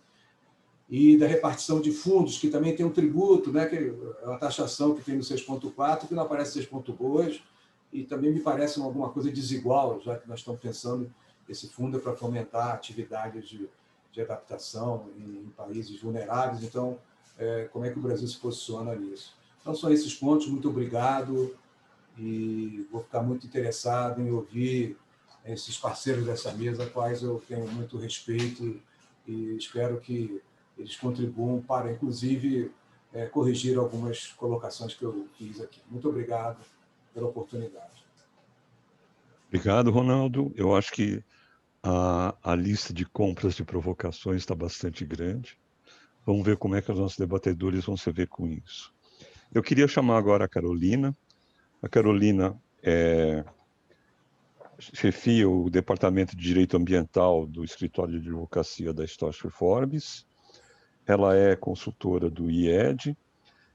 e da repartição de fundos, que também tem um tributo, né, que é uma taxação que tem no 6.4, que não aparece 6.2, e também me parece alguma coisa desigual, já que nós estamos pensando esse fundo é para fomentar atividades de adaptação em países vulneráveis. Então, como é que o Brasil se posiciona nisso? Então, são esses pontos. Muito obrigado e vou ficar muito interessado em ouvir esses parceiros dessa mesa, quais eu tenho muito respeito e espero que eles contribuam para, inclusive, corrigir algumas colocações que eu fiz aqui. Muito obrigado pela oportunidade. Obrigado, Ronaldo. Eu acho que a lista de compras de provocações está bastante grande. Vamos ver como é que os nossos debatedores vão se ver com isso. Eu queria chamar agora a Carolina. A Carolina chefia o Departamento de Direito Ambiental do Escritório de Advocacia da Stott Forbes. Ela é consultora do IED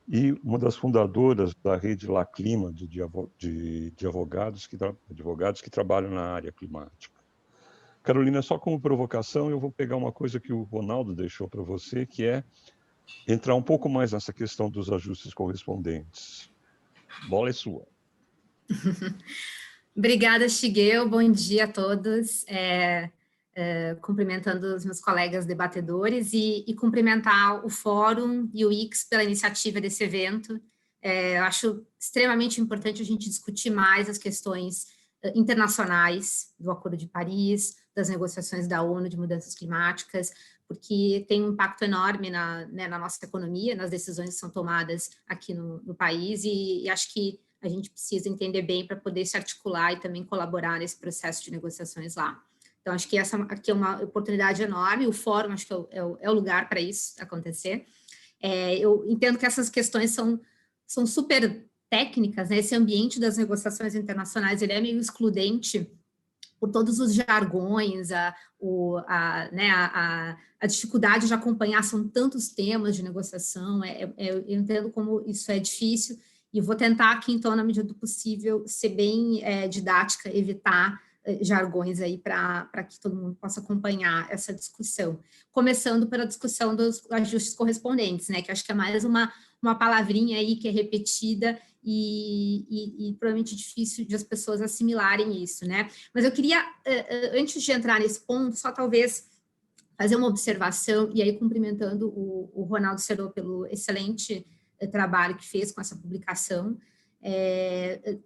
e uma das fundadoras da rede La Clima, de advogados que trabalham na área climática. Carolina, só como provocação, eu vou pegar uma coisa que o Ronaldo deixou para você, que é entrar um pouco mais nessa questão dos ajustes correspondentes. Bola é sua. Obrigada, Shigeo. Bom dia a todos. Cumprimentando os meus colegas debatedores e cumprimentar o Fórum e o IX pela iniciativa desse evento. Eu acho extremamente importante a gente discutir mais as questões internacionais do Acordo de Paris, das negociações da ONU de mudanças climáticas, porque tem um impacto enorme na nossa economia, nas decisões que são tomadas aqui no país, e acho que a gente precisa entender bem para poder se articular e também colaborar nesse processo de negociações lá. Então, acho que essa aqui é uma oportunidade enorme, o fórum acho que é o lugar para isso acontecer. Eu entendo que essas questões são super técnicas, né? Esse ambiente das negociações internacionais, ele é meio excludente por todos os jargões, a dificuldade de acompanhar, são tantos temas de negociação, eu entendo como isso é difícil, e vou tentar aqui, então, na medida do possível, ser bem didática, evitar jargões aí para que todo mundo possa acompanhar essa discussão. Começando pela discussão dos ajustes correspondentes, né, que acho que é mais uma palavrinha aí que é repetida e provavelmente difícil de as pessoas assimilarem isso, né? Mas eu queria, antes de entrar nesse ponto, só talvez fazer uma observação, e aí cumprimentando o Ronaldo Serô pelo excelente trabalho que fez com essa publicação,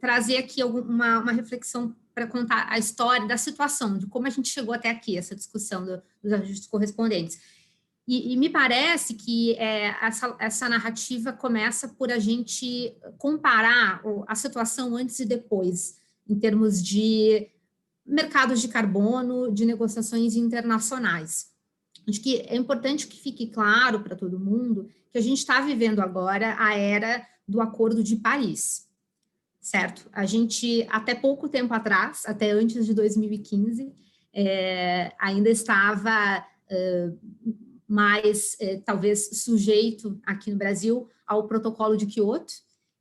trazer aqui uma reflexão para contar a história da situação, de como a gente chegou até aqui, essa discussão dos ajustes correspondentes. E me parece que essa narrativa começa por a gente comparar a situação antes e depois, em termos de mercados de carbono, de negociações internacionais. Acho que é importante que fique claro para todo mundo que a gente está vivendo agora a era do Acordo de Paris, certo? A gente, até pouco tempo atrás, até antes de 2015, ainda estava mais, talvez, sujeito aqui no Brasil ao Protocolo de Kyoto,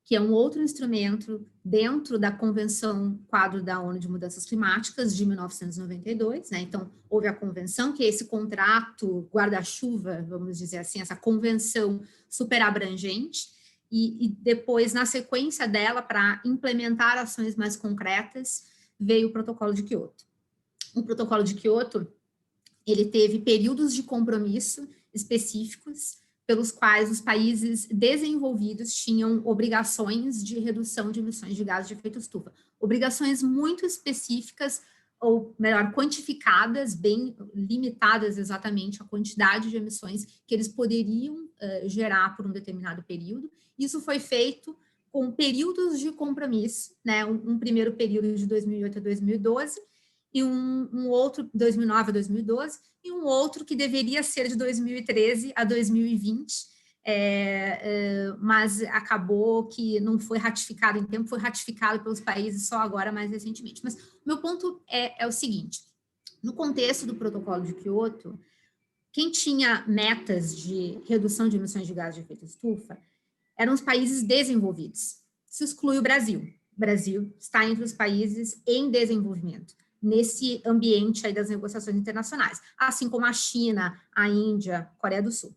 que é um outro instrumento dentro da Convenção Quadro da ONU de Mudanças Climáticas de 1992, né? Então, houve a convenção, que é esse contrato guarda-chuva, vamos dizer assim, essa convenção super abrangente, e depois, na sequência dela, para implementar ações mais concretas, veio o Protocolo de Kyoto. O Protocolo de Kyoto, ele teve períodos de compromisso específicos, pelos quais os países desenvolvidos tinham obrigações de redução de emissões de gases de efeito estufa. Obrigações muito específicas, ou melhor, quantificadas, bem limitadas exatamente a quantidade de emissões que eles poderiam gerar por um determinado período. Isso foi feito com períodos de compromisso, né? Um primeiro período de 2008 a 2012, e um outro, 2009 a 2012, e um outro que deveria ser de 2013 a 2020, mas acabou que não foi ratificado em tempo, foi ratificado pelos países só agora, mais recentemente. Mas o meu ponto é o seguinte: no contexto do Protocolo de Kyoto, quem tinha metas de redução de emissões de gases de efeito estufa eram os países desenvolvidos. Isso exclui o Brasil. O Brasil está entre os países em desenvolvimento, nesse ambiente aí das negociações internacionais, assim como a China, a Índia, a Coreia do Sul.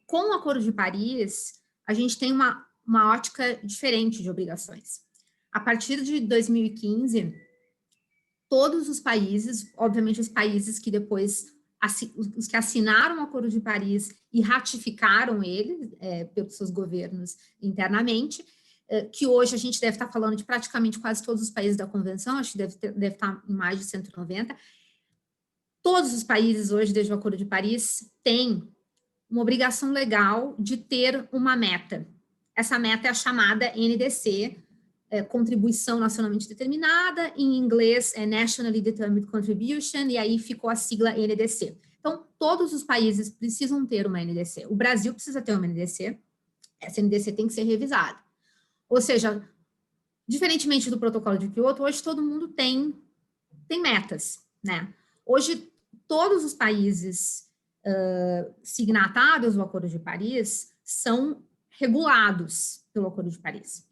Com o Acordo de Paris, a gente tem uma ótica diferente de obrigações. A partir de 2015, todos os países, obviamente os países que depois, os que assinaram o Acordo de Paris e ratificaram ele pelos seus governos internamente, que hoje a gente deve estar falando de praticamente quase todos os países da Convenção, acho que deve estar em mais de 190. Todos os países hoje, desde o Acordo de Paris, têm uma obrigação legal de ter uma meta. Essa meta é a chamada NDC, Contribuição Nacionalmente Determinada, em inglês é Nationally Determined Contribution, e aí ficou a sigla NDC. Então, todos os países precisam ter uma NDC. O Brasil precisa ter uma NDC, essa NDC tem que ser revisada. Ou seja, diferentemente do protocolo de Kyoto, hoje todo mundo tem metas, né? Hoje, todos os países signatários do Acordo de Paris são regulados pelo Acordo de Paris.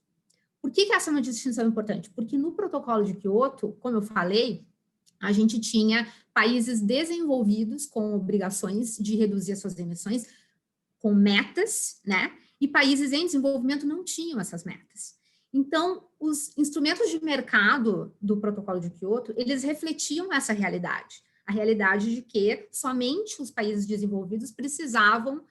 Por que essa é uma distinção importante? Porque no protocolo de Kyoto, como eu falei, a gente tinha países desenvolvidos com obrigações de reduzir as suas emissões, com metas, né? E países em desenvolvimento não tinham essas metas. Então, os instrumentos de mercado do protocolo de Kyoto, eles refletiam essa realidade. A realidade de que somente os países desenvolvidos precisavam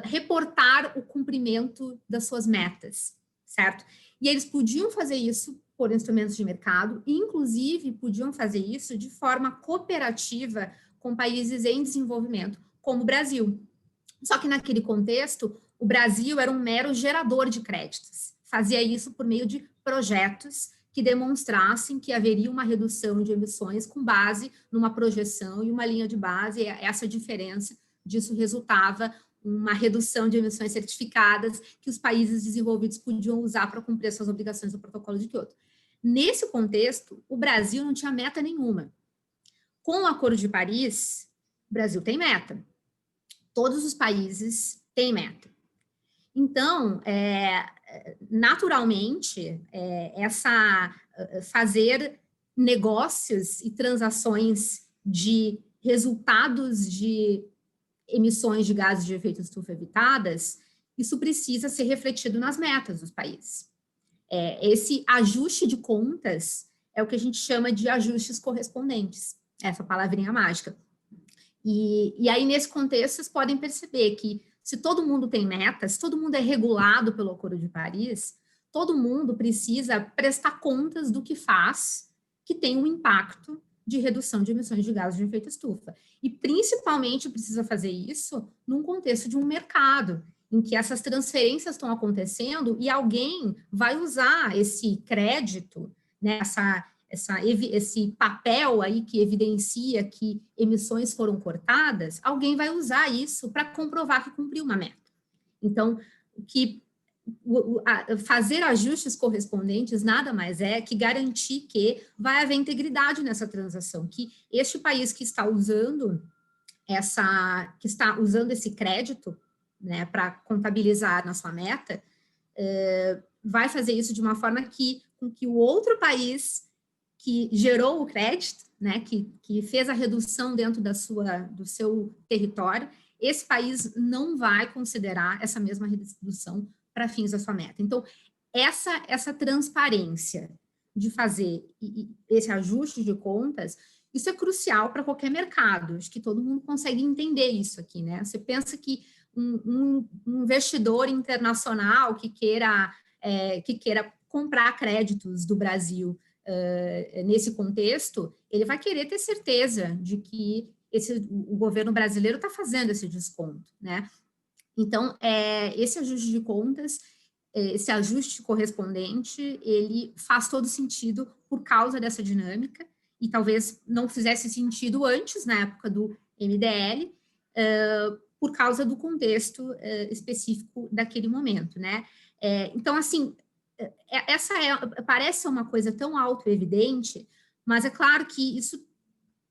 reportar o cumprimento das suas metas, certo? E eles podiam fazer isso por instrumentos de mercado, e inclusive podiam fazer isso de forma cooperativa com países em desenvolvimento, como o Brasil. Só que naquele contexto, o Brasil era um mero gerador de créditos. Fazia isso por meio de projetos que demonstrassem que haveria uma redução de emissões com base numa projeção e uma linha de base. Essa diferença disso resultava uma redução de emissões certificadas que os países desenvolvidos podiam usar para cumprir suas obrigações do protocolo de Kyoto. Nesse contexto, o Brasil não tinha meta nenhuma. Com o Acordo de Paris, o Brasil tem meta. Todos os países têm meta. Então, naturalmente, fazer negócios e transações de resultados de emissões de gases de efeito estufa evitadas, isso precisa ser refletido nas metas dos países. Esse ajuste de contas é o que a gente chama de ajustes correspondentes, essa palavrinha mágica. E aí, nesse contexto, vocês podem perceber que se todo mundo tem metas, se todo mundo é regulado pelo Acordo de Paris, todo mundo precisa prestar contas do que faz, que tem um impacto de redução de emissões de gases de efeito estufa. E, principalmente, precisa fazer isso num contexto de um mercado, em que essas transferências estão acontecendo e alguém vai usar esse crédito, né, esse papel aí que evidencia que emissões foram cortadas, alguém vai usar isso para comprovar que cumpriu uma meta. Então, fazer ajustes correspondentes nada mais é que garantir que vai haver integridade nessa transação, que este país que está usando esse crédito, né, para contabilizar na sua meta, vai fazer isso de uma forma com que o outro país que gerou o crédito, né, que fez a redução dentro do seu território, esse país não vai considerar essa mesma redução para fins da sua meta. Então, essa transparência de fazer esse ajuste de contas, isso é crucial para qualquer mercado. Acho que todo mundo consegue entender isso aqui, né? Você pensa que um investidor internacional que queira comprar créditos do Brasil nesse contexto, ele vai querer ter certeza de que o governo brasileiro está fazendo esse desconto, né? Então, esse ajuste de contas, esse ajuste correspondente, ele faz todo sentido por causa dessa dinâmica, e talvez não fizesse sentido antes, na época do MDL, por causa do contexto específico daquele momento, né? Então, assim, parece uma coisa tão autoevidente, mas é claro que isso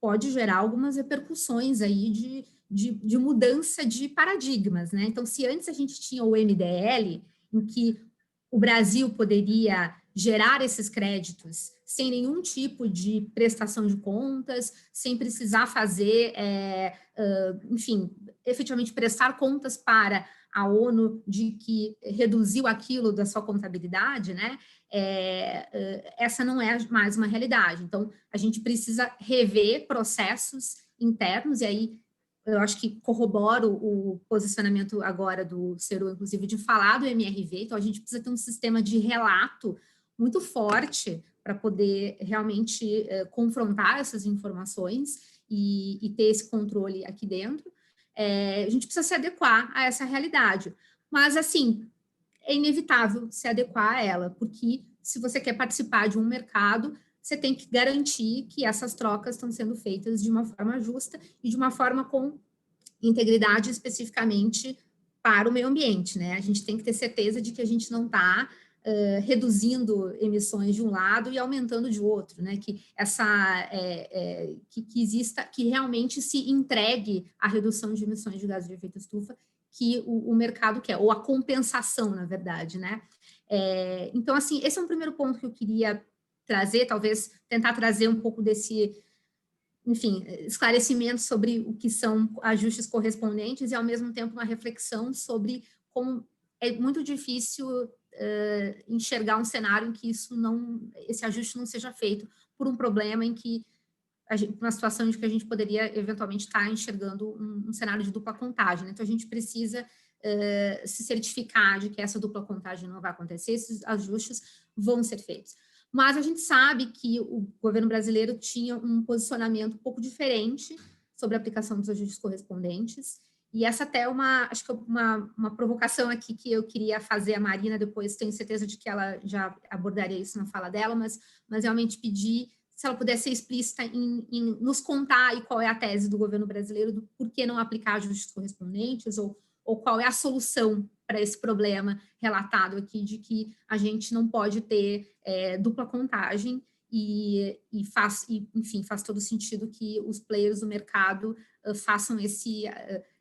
pode gerar algumas repercussões aí de mudança de paradigmas, né? Então, se antes a gente tinha o MDL, em que o Brasil poderia gerar esses créditos sem nenhum tipo de prestação de contas, sem precisar fazer, enfim, efetivamente prestar contas para a ONU de que reduziu aquilo da sua contabilidade, né? Essa não é mais uma realidade. Então, a gente precisa rever processos internos, e aí eu acho que corroboro o posicionamento agora do Seru, inclusive, de falar do MRV. Então, a gente precisa ter um sistema de relato muito forte para poder realmente confrontar essas informações e ter esse controle aqui dentro. A gente precisa se adequar a essa realidade. Mas, assim, é inevitável se adequar a ela, porque se você quer participar de um mercado, você tem que garantir que essas trocas estão sendo feitas de uma forma justa e de uma forma com integridade especificamente para o meio ambiente, né? A gente tem que ter certeza de que a gente não está reduzindo emissões de um lado e aumentando de outro, né? Que que exista, que realmente se entregue a redução de emissões de gases de efeito estufa que o mercado quer, ou a compensação, na verdade, né? Então, assim, esse é um primeiro ponto que eu queria trazer, talvez tentar trazer um pouco desse, enfim, esclarecimento sobre o que são ajustes correspondentes e, ao mesmo tempo, uma reflexão sobre como é muito difícil enxergar um cenário em que esse ajuste não seja feito por um problema em que uma situação em que a gente poderia eventualmente estar enxergando um cenário de dupla contagem. Então, a gente precisa se certificar de que essa dupla contagem não vai acontecer, esses ajustes vão ser feitos. Mas a gente sabe que o governo brasileiro tinha um posicionamento um pouco diferente sobre a aplicação dos ajustes correspondentes, e essa até acho que uma provocação aqui que eu queria fazer à Marina, depois tenho certeza de que ela já abordaria isso na fala dela, mas realmente pedir se ela pudesse ser explícita em nos contar aí qual é a tese do governo brasileiro do por que não aplicar ajustes correspondentes, ou qual é a solução para esse problema relatado aqui de que a gente não pode ter dupla contagem enfim, faz todo sentido que os players do mercado façam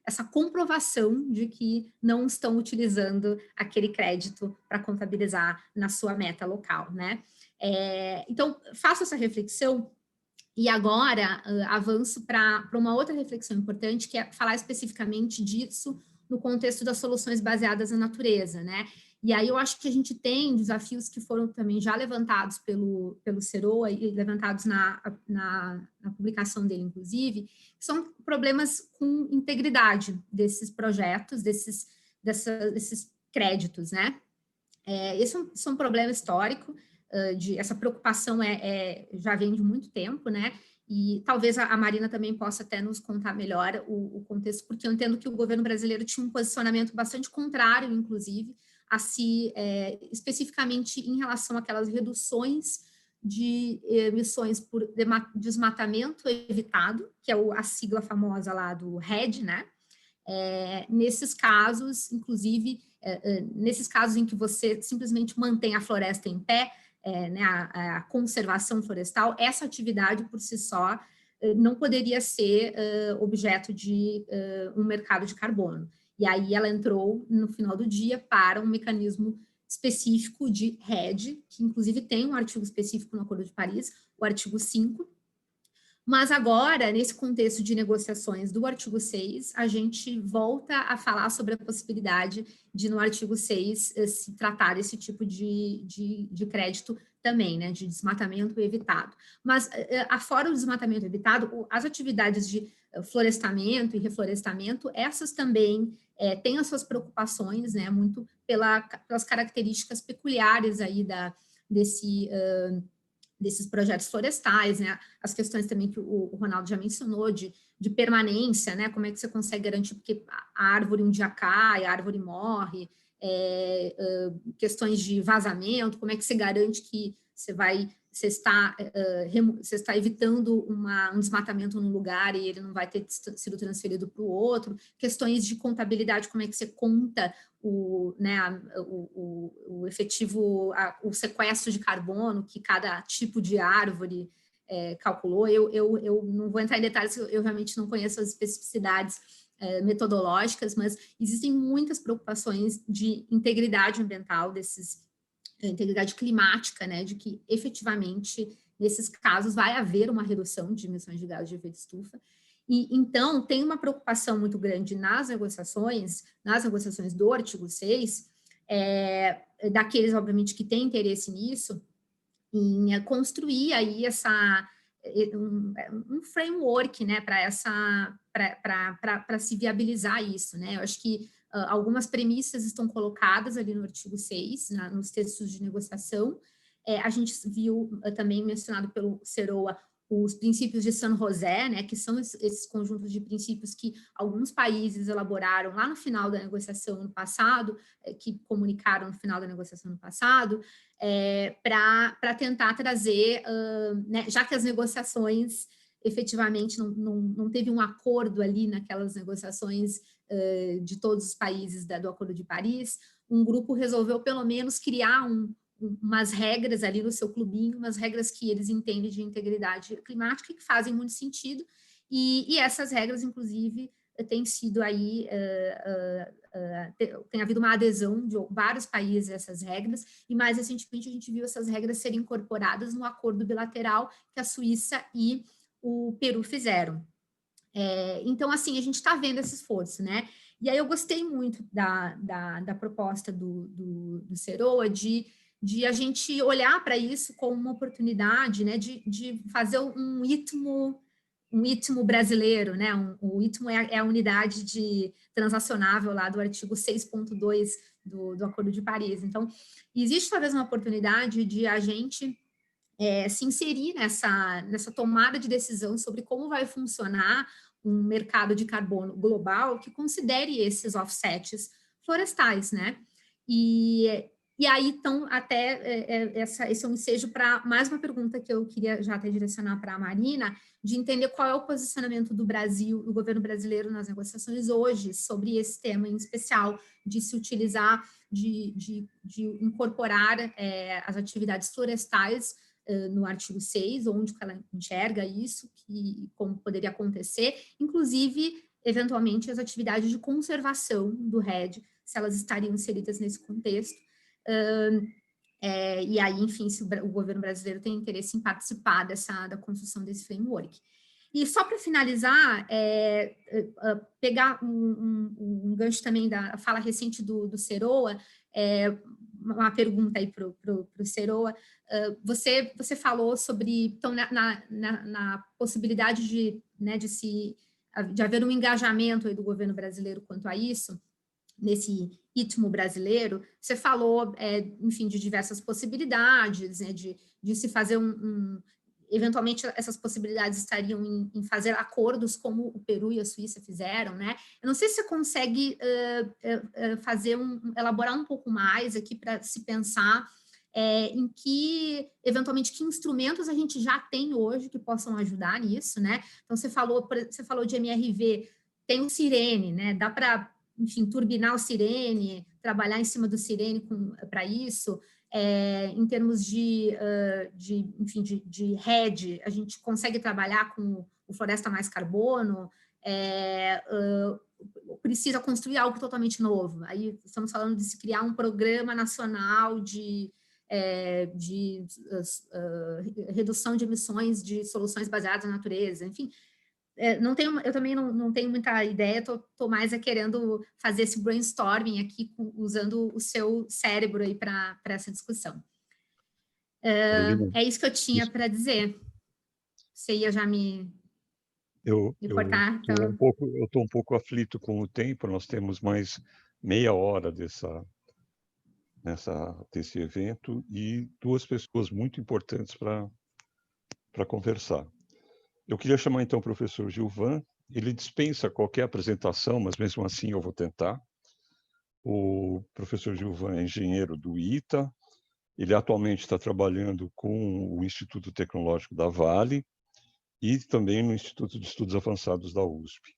essa comprovação de que não estão utilizando aquele crédito para contabilizar na sua meta local, né? Então, faço essa reflexão e agora avanço para uma outra reflexão importante, que é falar especificamente disso no contexto das soluções baseadas na natureza, né? E aí eu acho que a gente tem desafios que foram também já levantados pelo Seroa e levantados na publicação dele, inclusive, que são problemas com integridade desses projetos, desses créditos, né? Esse é um problema histórico, essa preocupação já vem de muito tempo, né? E talvez a Marina também possa até nos contar melhor o contexto, porque eu entendo que o governo brasileiro tinha um posicionamento bastante contrário, inclusive, especificamente em relação àquelas reduções de emissões por desmatamento evitado, que é a sigla famosa lá do RED, né? Nesses casos, inclusive, nesses casos em que você simplesmente mantém a floresta em pé, né, a conservação florestal, essa atividade por si só não poderia ser objeto de um mercado de carbono. E aí ela entrou no final do dia para um mecanismo específico de RED, que inclusive tem um artigo específico no Acordo de Paris, o artigo 5. Mas agora, nesse contexto de negociações do artigo 6, a gente volta a falar sobre a possibilidade de, no artigo 6, se tratar desse tipo de crédito também, né, de desmatamento evitado. Mas, afora o desmatamento evitado, as atividades de florestamento e reflorestamento, essas também têm as suas preocupações, né, muito pelas características peculiares aí desses projetos florestais, né? As questões também que o Ronaldo já mencionou de permanência, né? Como é que você consegue garantir, porque a árvore um dia cai, a árvore morre, questões de vazamento, como é que você garante que você está evitando um desmatamento num lugar e ele não vai ter sido transferido para o outro, questões de contabilidade, como é que você conta o efetivo, o sequestro de carbono que cada tipo de árvore calculou. Eu não vou entrar em detalhes, eu realmente não conheço as especificidades metodológicas, mas existem muitas preocupações de integridade ambiental, integridade climática, né, de que efetivamente, nesses casos, vai haver uma redução de emissões de gases de efeito estufa. E, então, tem uma preocupação muito grande nas negociações do artigo 6, daqueles, obviamente, que têm interesse nisso, em construir aí um framework, né, para se viabilizar isso, né? Eu acho que algumas premissas estão colocadas ali no artigo 6, nos textos de negociação. A gente viu também mencionado pelo Ceroa os princípios de San José, né, que são esses conjuntos de princípios que alguns países elaboraram lá no final da negociação no passado, que comunicaram no final da negociação no passado, para tentar trazer, né, já que as negociações efetivamente não teve um acordo ali naquelas negociações de todos os países do Acordo de Paris, um grupo resolveu pelo menos criar umas regras ali no seu clubinho, umas regras que eles entendem de integridade climática e que fazem muito sentido, e essas regras, inclusive, têm sido aí, tem havido uma adesão de vários países a essas regras, e mais recentemente a gente viu essas regras serem incorporadas no acordo bilateral que a Suíça e o Peru fizeram. Então, assim, a gente está vendo esse esforço, né? E aí eu gostei muito da proposta do Ceroa de a gente olhar para isso como uma oportunidade, né, de fazer um ITMO brasileiro, né? O ITMO é a unidade transacionável lá do artigo 6.2 do Acordo de Paris. Então, existe talvez uma oportunidade de a gente se inserir nessa tomada de decisão sobre como vai funcionar um mercado de carbono global que considere esses offsets florestais, né? E aí, então, até esse é um ensejo para mais uma pergunta que eu queria já até direcionar para a Marina, de entender qual é o posicionamento do Brasil, do governo brasileiro nas negociações hoje sobre esse tema em especial, de se utilizar, de incorporar as atividades florestais no artigo 6, onde ela enxerga isso, como poderia acontecer, inclusive, eventualmente, as atividades de conservação do REDD, se elas estariam inseridas nesse contexto. E aí, enfim, se o governo brasileiro tem interesse em participar da construção desse framework. E só para finalizar, pegar um gancho também da fala recente do Ceroa, uma pergunta aí para o Ceroa. Você falou sobre, então, na possibilidade de haver um engajamento aí do governo brasileiro quanto a isso, nesse ITMO brasileiro, você falou, enfim, de diversas possibilidades, né, de se fazer eventualmente essas possibilidades estariam em fazer acordos como o Peru e a Suíça fizeram, né? Eu não sei se você consegue elaborar um pouco mais aqui para se pensar em eventualmente, que instrumentos a gente já tem hoje que possam ajudar nisso, né? Então, você falou de MRV, tem o Sirene, né? Dá para, enfim, turbinar o Sirene, trabalhar em cima do Sirene para isso. Em termos de REDD, a gente consegue trabalhar com o Floresta Mais Carbono, precisa construir algo totalmente novo. Aí estamos falando de se criar um programa nacional de redução de emissões de soluções baseadas na natureza, enfim. Eu também não tenho muita ideia, estou mais querendo fazer esse brainstorming aqui, usando o seu cérebro aí para essa discussão. É isso que eu tinha para dizer. Você ia já me cortar? Então... Eu estou um pouco aflito com o tempo, nós temos mais meia hora desse evento e duas pessoas muito importantes para conversar. Eu queria chamar, então, o professor Gilvan. Ele dispensa qualquer apresentação, mas mesmo assim eu vou tentar. O professor Gilvan é engenheiro do ITA. Ele atualmente está trabalhando com o Instituto Tecnológico da Vale e também no Instituto de Estudos Avançados da USP.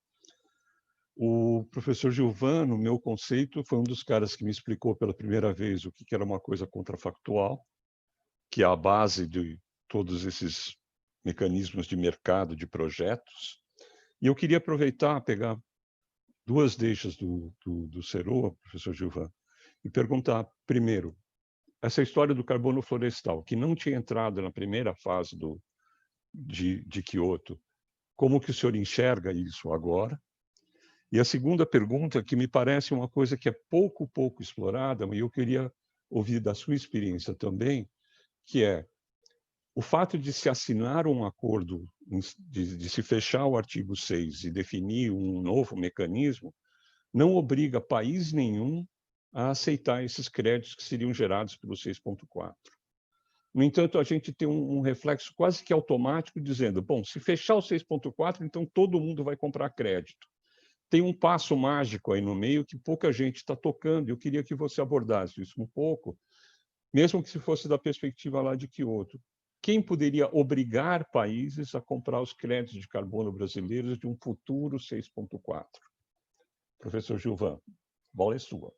O professor Gilvan, no meu conceito, foi um dos caras que me explicou pela primeira vez o que era uma coisa contrafactual, que é a base de todos esses mecanismos de mercado de projetos. E eu queria aproveitar, pegar duas deixas do Seroa, professor Gilvan, e perguntar, primeiro, essa história do carbono florestal, que não tinha entrado na primeira fase de Kyoto, como que o senhor enxerga isso agora? E a segunda pergunta, que me parece uma coisa que é pouco explorada, mas eu queria ouvir da sua experiência também, que é o fato de se assinar um acordo, de se fechar o artigo 6 e definir um novo mecanismo, não obriga país nenhum a aceitar esses créditos que seriam gerados pelo 6.4. No entanto, a gente tem um reflexo quase que automático dizendo, bom, se fechar o 6.4, então todo mundo vai comprar crédito. Tem um passo mágico aí no meio que pouca gente está tocando. Eu queria que você abordasse isso um pouco, mesmo que se fosse da perspectiva lá de Kyoto. Quem poderia obrigar países a comprar os créditos de carbono brasileiros de um futuro 6.4? Professor Gilvan, a bola é sua.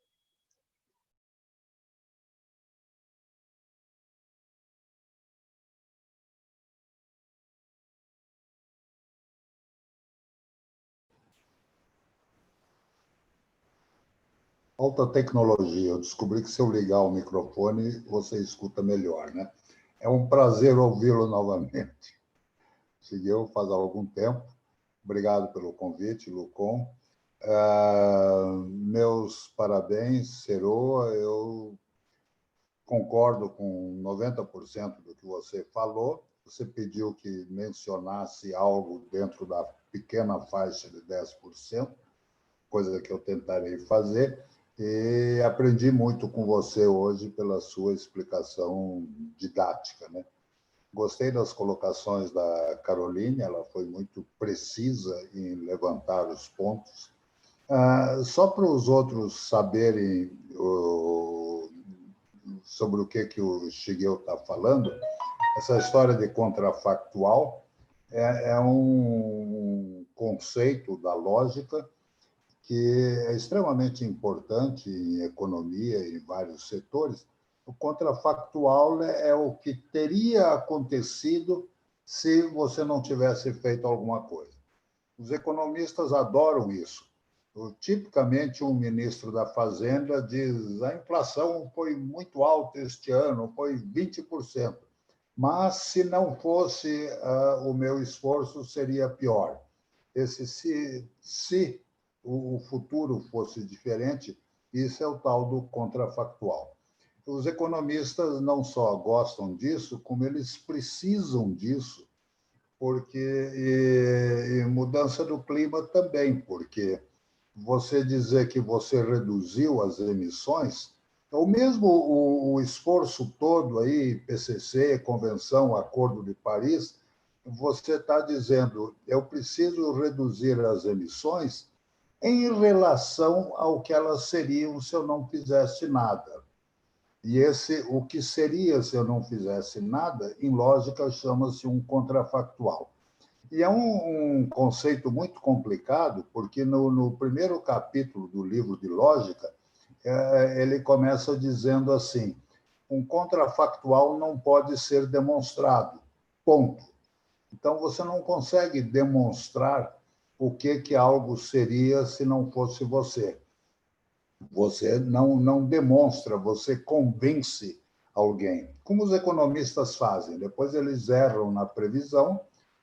Alta tecnologia. Eu descobri que se eu ligar o microfone, você escuta melhor, né? É um prazer ouvi-lo novamente. Seguiu faz algum tempo. Obrigado pelo convite, Lucon. Meus parabéns, Seroa. Eu concordo com 90% do que você falou. Você pediu que mencionasse algo dentro da pequena faixa de 10%, coisa que eu tentarei fazer. E aprendi muito com você hoje pela sua explicação didática, né? Gostei das colocações da Caroline, ela foi muito precisa em levantar os pontos. Só para os outros saberem sobre o que o Shigeo está falando, essa história de contrafactual é um conceito da lógica que é extremamente importante em economia e em vários setores. O contrafactual é o que teria acontecido se você não tivesse feito alguma coisa. Os economistas adoram isso. Tipicamente, um ministro da Fazenda diz: a inflação foi muito alta este ano, foi 20%, mas se não fosse o meu esforço, seria pior. Esse se o futuro fosse diferente, isso é o tal do contrafactual. Os economistas não só gostam disso, como eles precisam disso, porque e mudança do clima também, porque você dizer que você reduziu as emissões, ou mesmo o esforço todo aí, PCC, Convenção, Acordo de Paris, você está dizendo, eu preciso reduzir as emissões em relação ao que elas seriam se eu não fizesse nada. E o que seria se eu não fizesse nada, em lógica, chama-se um contrafactual. E é um conceito muito complicado, porque no primeiro capítulo do livro de lógica, ele começa dizendo assim: um contrafactual não pode ser demonstrado, ponto. Então, você não consegue demonstrar o que algo seria se não fosse você. Você não demonstra, você convence alguém. Como os economistas fazem? Depois eles erram na previsão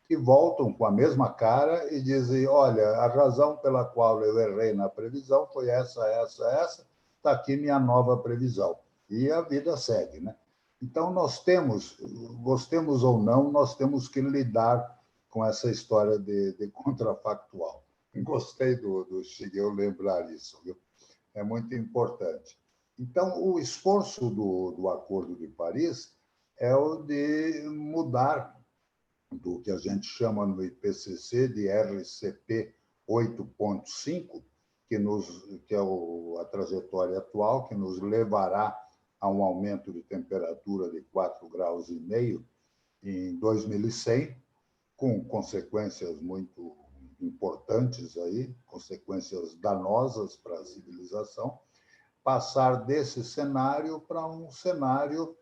e voltam com a mesma cara e dizem: olha, a razão pela qual eu errei na previsão foi essa, está aqui minha nova previsão. E a vida segue, né? Então, nós temos, gostemos ou não, nós temos que lidar com essa história de contrafactual. Gostei do Shigeo lembrar isso, viu? É muito importante. Então, o esforço do Acordo de Paris é o de mudar do que a gente chama no IPCC de RCP 8.5, que é a trajetória atual, que nos levará a um aumento de temperatura de 4,5 graus em 2100, com consequências muito importantes aí, consequências danosas para a civilização, passar desse cenário para um cenário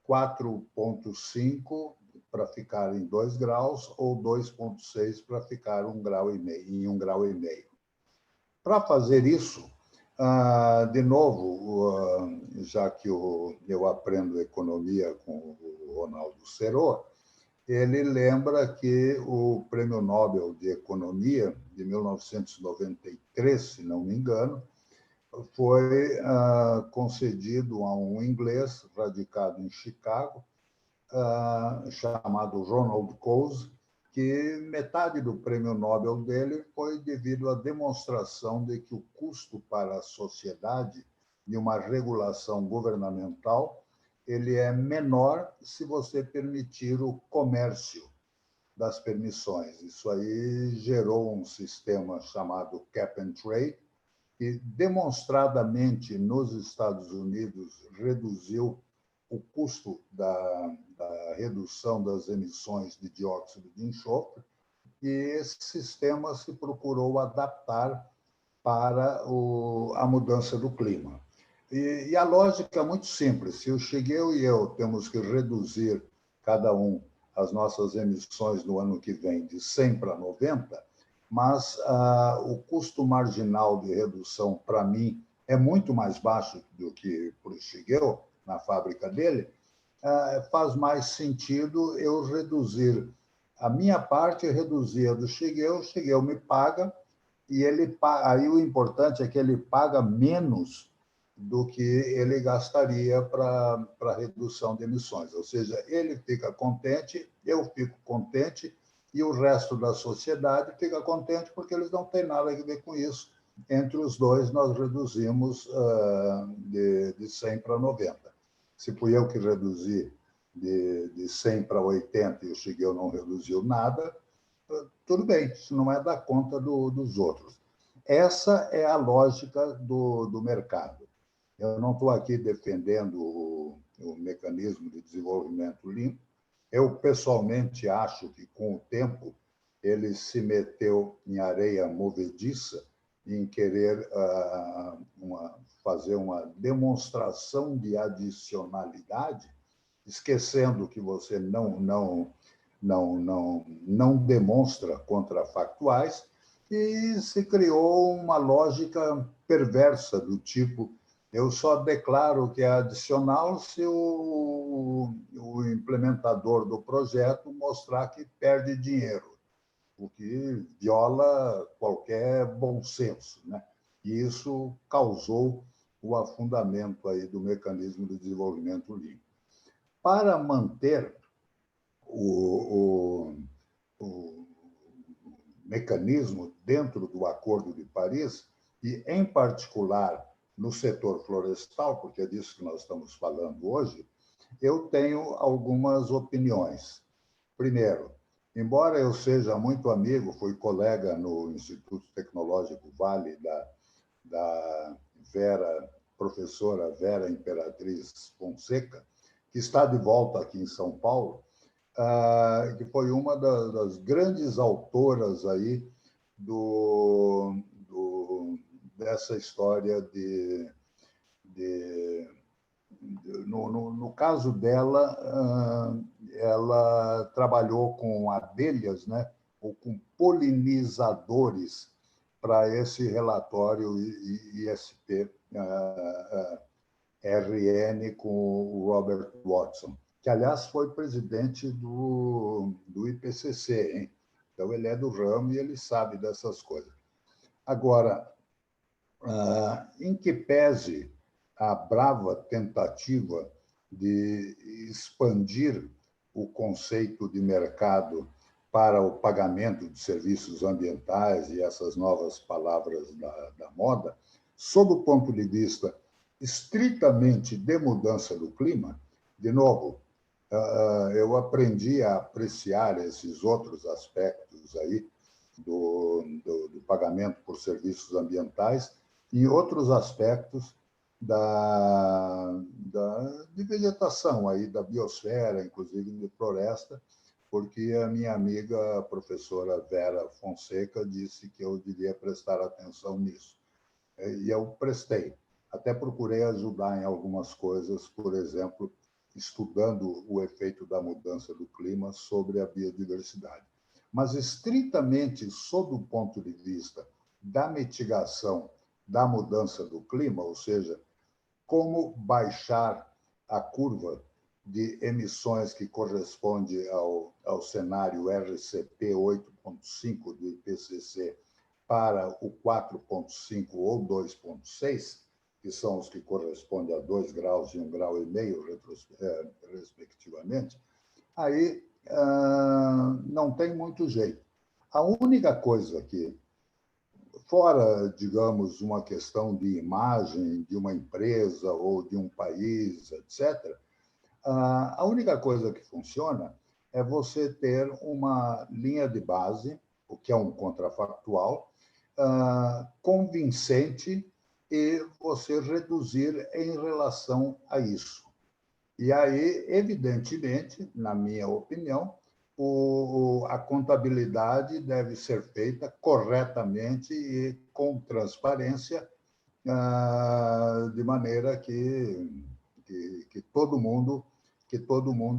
4.5, para ficar em 2 graus ou 2,6 para ficar em 1,5 graus. Para fazer isso, de novo, já que eu aprendo economia com o Ronaldo Serô, ele lembra que o Prêmio Nobel de Economia, de 1993, se não me engano, foi concedido a um inglês radicado em Chicago, chamado Ronald Coase, que metade do prêmio Nobel dele foi devido à demonstração de que o custo para a sociedade de uma regulação governamental ele é menor se você permitir o comércio das permissões. Isso aí gerou um sistema chamado Cap and Trade, que demonstradamente nos Estados Unidos reduziu o custo da redução das emissões de dióxido de enxofre, e esse sistema se procurou adaptar para a mudança do clima. E a lógica é muito simples. Se o Shigeo e eu temos que reduzir, cada um, as nossas emissões no ano que vem de 100 para 90, mas o custo marginal de redução, para mim, é muito mais baixo do que para o Shigeo, na fábrica dele, faz mais sentido eu reduzir a minha parte, reduzir a do Shigeo, o Shigeo me paga, e aí o importante é que ele paga menos do que ele gastaria para a redução de emissões. Ou seja, ele fica contente, eu fico contente, e o resto da sociedade fica contente porque eles não têm nada a ver com isso. Entre os dois, nós reduzimos de 100 para 90. Se fui eu que reduzi de 100 para 80 e o Shigeo não reduziu nada, tudo bem, isso não é da conta dos outros. Essa é a lógica do mercado. Eu não estou aqui defendendo o mecanismo de desenvolvimento limpo. Eu, pessoalmente, acho que, com o tempo, ele se meteu em areia movediça em querer fazer uma demonstração de adicionalidade, esquecendo que você não demonstra contrafactuais, e se criou uma lógica perversa do tipo: eu só declaro que é adicional se o implementador do projeto mostrar que perde dinheiro, o que viola qualquer bom senso, né? E isso causou o afundamento aí do mecanismo de desenvolvimento limpo. Para manter o mecanismo dentro do Acordo de Paris, e, em particular, no setor florestal, porque é disso que nós estamos falando hoje, eu tenho algumas opiniões. Primeiro, embora eu seja muito amigo, fui colega no Instituto Tecnológico Vale da professora Vera Imperatriz Fonseca, que está de volta aqui em São Paulo, que foi uma das grandes autoras aí dessa história no caso dela, ela trabalhou com abelhas, né, ou com polinizadores para esse relatório ISP-RN com o Robert Watson, que, aliás, foi presidente do IPCC, hein? Então, ele é do ramo e ele sabe dessas coisas. Agora, em que pese a brava tentativa de expandir o conceito de mercado para o pagamento de serviços ambientais e essas novas palavras da moda, sob o ponto de vista estritamente de mudança do clima, de novo, eu aprendi a apreciar esses outros aspectos aí do pagamento por serviços ambientais e outros aspectos de vegetação, aí, da biosfera, inclusive de floresta, porque a minha amiga, a professora Vera Fonseca, disse que eu devia prestar atenção nisso. E eu prestei. Até procurei ajudar em algumas coisas, por exemplo, estudando o efeito da mudança do clima sobre a biodiversidade. Mas, estritamente, sob o ponto de vista da mitigação da mudança do clima, ou seja, como baixar a curva de emissões que corresponde ao cenário RCP 8.5 do IPCC para o 4.5 ou 2.6, que são os que correspondem a 2 graus e 1,5 graus, respectivamente, aí não tem muito jeito. A única coisa que, fora, digamos, uma questão de imagem de uma empresa ou de um país, etc., a única coisa que funciona é você ter uma linha de base, o que é um contrafactual, convincente, e você reduzir em relação a isso. E aí, evidentemente, na minha opinião, a contabilidade deve ser feita corretamente e com transparência, de maneira que todo mundo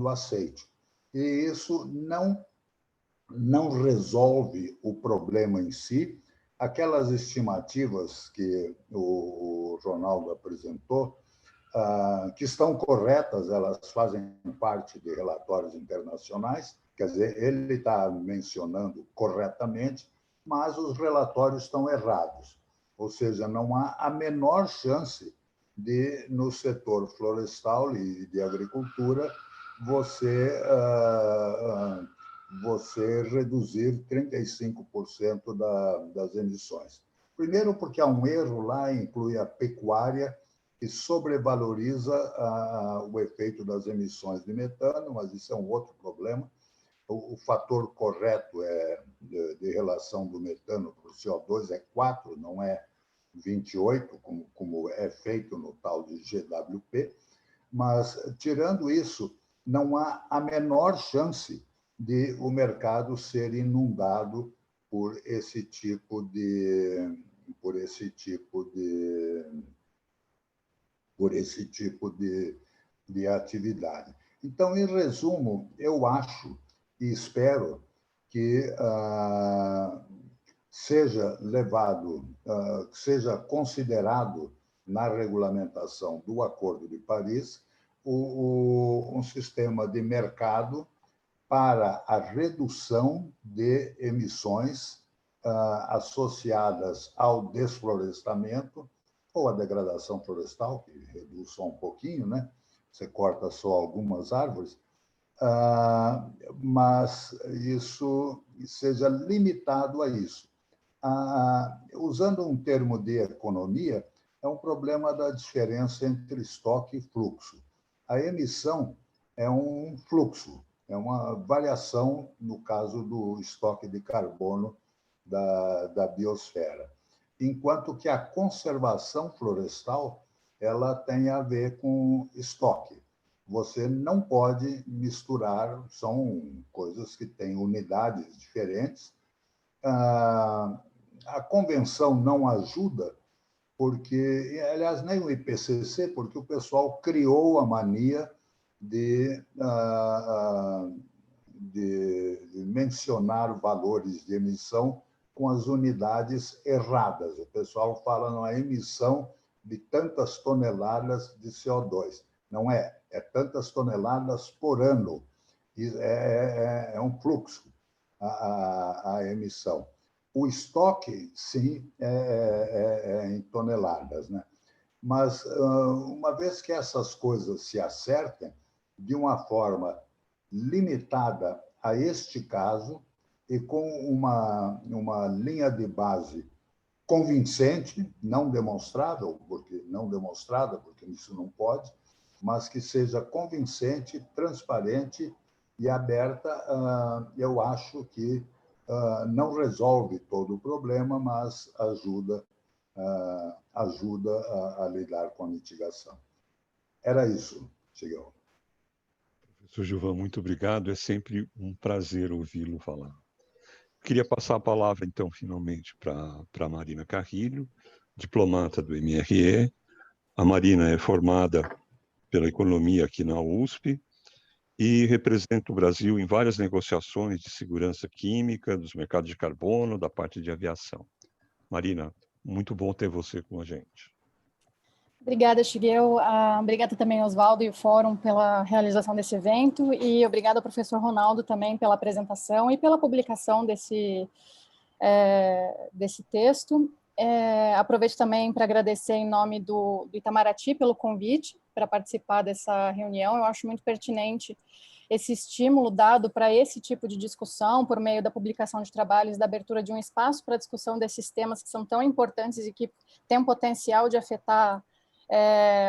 aceite. E isso não resolve o problema em si. Aquelas estimativas que o Ronaldo apresentou, que estão corretas, elas fazem parte de relatórios internacionais, quer dizer, ele está mencionando corretamente, mas os relatórios estão errados. Ou seja, não há a menor chance de, no setor florestal e de agricultura, você reduzir 35% das emissões. Primeiro, porque há um erro lá, inclui a pecuária, que sobrevaloriza o efeito das emissões de metano, mas isso é um outro problema. O fator correto de relação do metano para o CO2 é 4, não é 28, como é feito no tal de GWP. Mas, tirando isso, não há a menor chance de o mercado ser inundado por esse tipo de atividade. Então, em resumo, eu acho e espero que seja considerado na regulamentação do Acordo de Paris um sistema de mercado para a redução de emissões associadas ao desflorestamento ou à degradação florestal, que reduz só um pouquinho, né? Você corta só algumas árvores, mas isso seja limitado a isso. Usando um termo de economia, é um problema da diferença entre estoque e fluxo. A emissão é um fluxo, é uma variação, no caso do estoque de carbono da biosfera. Enquanto que a conservação florestal ela tem a ver com estoque. Você não pode misturar, são coisas que têm unidades diferentes. A convenção não ajuda, porque, aliás, nem o IPCC, porque o pessoal criou a mania de mencionar valores de emissão com as unidades erradas. O pessoal fala numa emissão de tantas toneladas de CO2. Não é, é tantas toneladas por ano. É um fluxo a emissão. O estoque, sim, é em toneladas, né? Mas, uma vez que essas coisas se acertem de uma forma limitada a este caso e com uma linha de base convincente, não demonstrável, porque isso não pode, mas que seja convincente, transparente e aberta, eu acho que não resolve todo o problema, mas ajuda a lidar com a mitigação. Era isso, Chegou. Professor Gilvan, muito obrigado. É sempre um prazer ouvi-lo falar. Queria passar a palavra, então, finalmente, para a Marina Carrilho, diplomata do MRE. A Marina é formada pela economia aqui na USP e represento o Brasil em várias negociações de segurança química, dos mercados de carbono, da parte de aviação. Marina, muito bom ter você com a gente. Obrigada, Shigeo. Obrigada também, Oswaldo e o Fórum, pela realização desse evento, e obrigada ao professor Ronaldo também pela apresentação e pela publicação desse texto. Aproveito também para agradecer em nome do Itamaraty pelo convite para participar dessa reunião. Eu acho muito pertinente esse estímulo dado para esse tipo de discussão por meio da publicação de trabalhos, da abertura de um espaço para a discussão desses temas que são tão importantes e que têm o potencial de afetar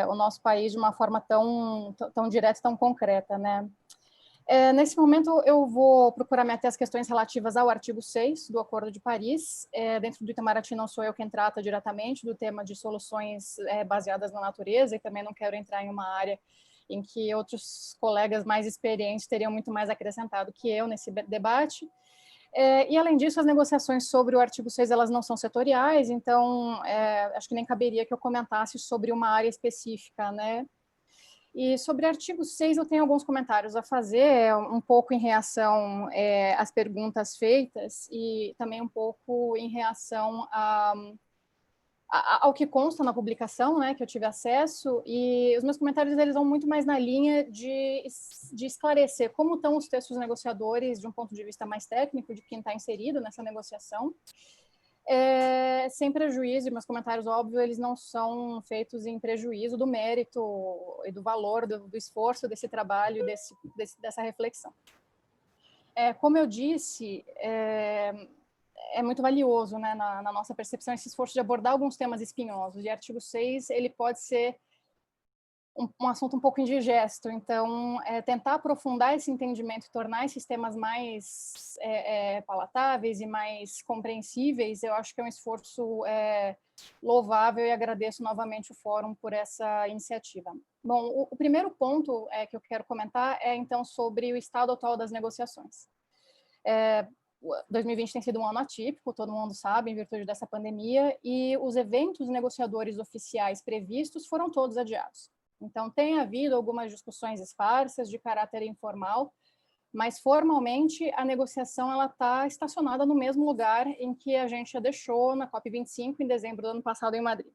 o nosso país de uma forma tão direta e tão concreta, né? Nesse momento, eu vou procurar me ater às questões relativas ao artigo 6 do Acordo de Paris. Dentro do Itamaraty, não sou eu quem trata diretamente do tema de soluções baseadas na natureza, e também não quero entrar em uma área em que outros colegas mais experientes teriam muito mais acrescentado que eu nesse debate. E, além disso, as negociações sobre o artigo 6, elas não são setoriais, então, acho que nem caberia que eu comentasse sobre uma área específica, né? E sobre o artigo 6, eu tenho alguns comentários a fazer, um pouco em reação às perguntas feitas e também um pouco em reação ao que consta na publicação, né, que eu tive acesso, e os meus comentários eles vão muito mais na linha de esclarecer como estão os textos negociadores de um ponto de vista mais técnico, de quem está inserido nessa negociação, sem prejuízo, e meus comentários, óbvio, eles não são feitos em prejuízo do mérito e do valor, do esforço desse trabalho, dessa reflexão. Como eu disse, é muito valioso, né, na nossa percepção, esse esforço de abordar alguns temas espinhosos, e artigo 6, ele pode ser um assunto um pouco indigesto, então, tentar aprofundar esse entendimento e tornar esses temas mais palatáveis e mais compreensíveis, eu acho que é um esforço louvável, e agradeço novamente o Fórum por essa iniciativa. Bom, o primeiro ponto que eu quero comentar então, sobre o estado atual das negociações. 2020 tem sido um ano atípico, todo mundo sabe, em virtude dessa pandemia, e os eventos negociadores oficiais previstos foram todos adiados. Então, tem havido algumas discussões esparsas de caráter informal, mas formalmente a negociação está estacionada no mesmo lugar em que a gente a deixou na COP25 em dezembro do ano passado em Madrid.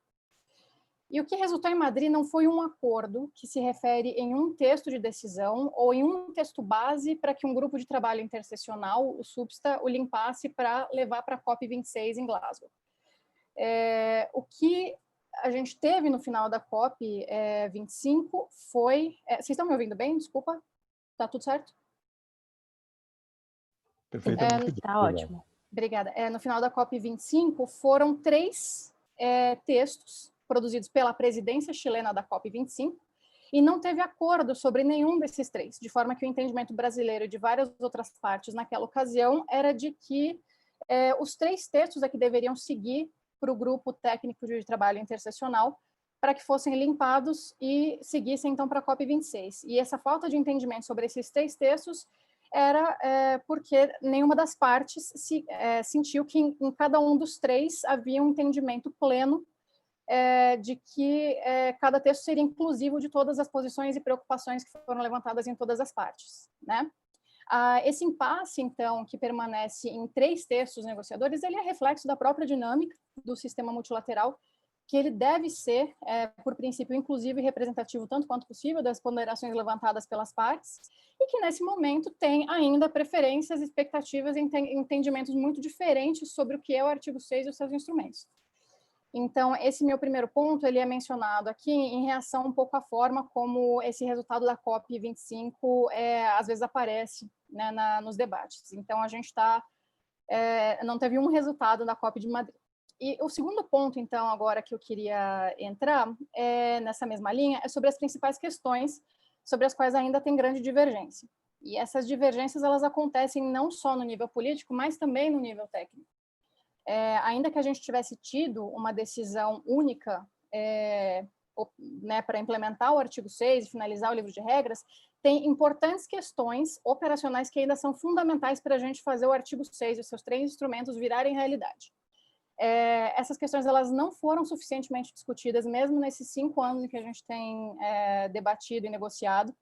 E o que resultou em Madrid não foi um acordo que se refere em um texto de decisão ou em um texto base para que um grupo de trabalho intersessional, o SUBSTA, o limpasse para levar para a COP26 em Glasgow. O que a gente teve no final da COP25 foi... Vocês estão me ouvindo bem? Desculpa. Tá tudo certo? Perfeitamente. Tá ótimo. Obrigada. No final da COP25 foram 3 textos produzidos pela presidência chilena da COP25, e não teve acordo sobre nenhum desses 3, de forma que o entendimento brasileiro e de várias outras partes naquela ocasião era de que os 3 textos que deveriam seguir para o grupo técnico de trabalho intersessional, para que fossem limpados e seguissem, então, para a COP26. E essa falta de entendimento sobre esses 3 textos era porque nenhuma das partes sentiu que em cada um dos 3 havia um entendimento pleno de que cada texto seria inclusivo de todas as posições e preocupações que foram levantadas em todas as partes, né? Esse impasse, então, que permanece em 3 textos negociadores, ele é reflexo da própria dinâmica do sistema multilateral, que ele deve ser, por princípio, inclusivo e representativo tanto quanto possível das ponderações levantadas pelas partes, e que, nesse momento, tem ainda preferências, expectativas e entendimentos muito diferentes sobre o que é o artigo 6 e os seus instrumentos. Então, esse meu primeiro ponto, ele é mencionado aqui em reação um pouco à forma como esse resultado da COP25 às vezes aparece, né, nos debates. Então, a gente não teve um resultado da COP de Madrid. E o segundo ponto, então, agora que eu queria entrar nessa mesma linha, é sobre as principais questões sobre as quais ainda tem grande divergência. E essas divergências, elas acontecem não só no nível político, mas também no nível técnico. Ainda que a gente tivesse tido uma decisão única para implementar o artigo 6 e finalizar o livro de regras, tem importantes questões operacionais que ainda são fundamentais para a gente fazer o artigo 6 e os seus 3 instrumentos virarem realidade. essas questões elas não foram suficientemente discutidas, mesmo nesses 5 anos em que a gente tem debatido e negociado.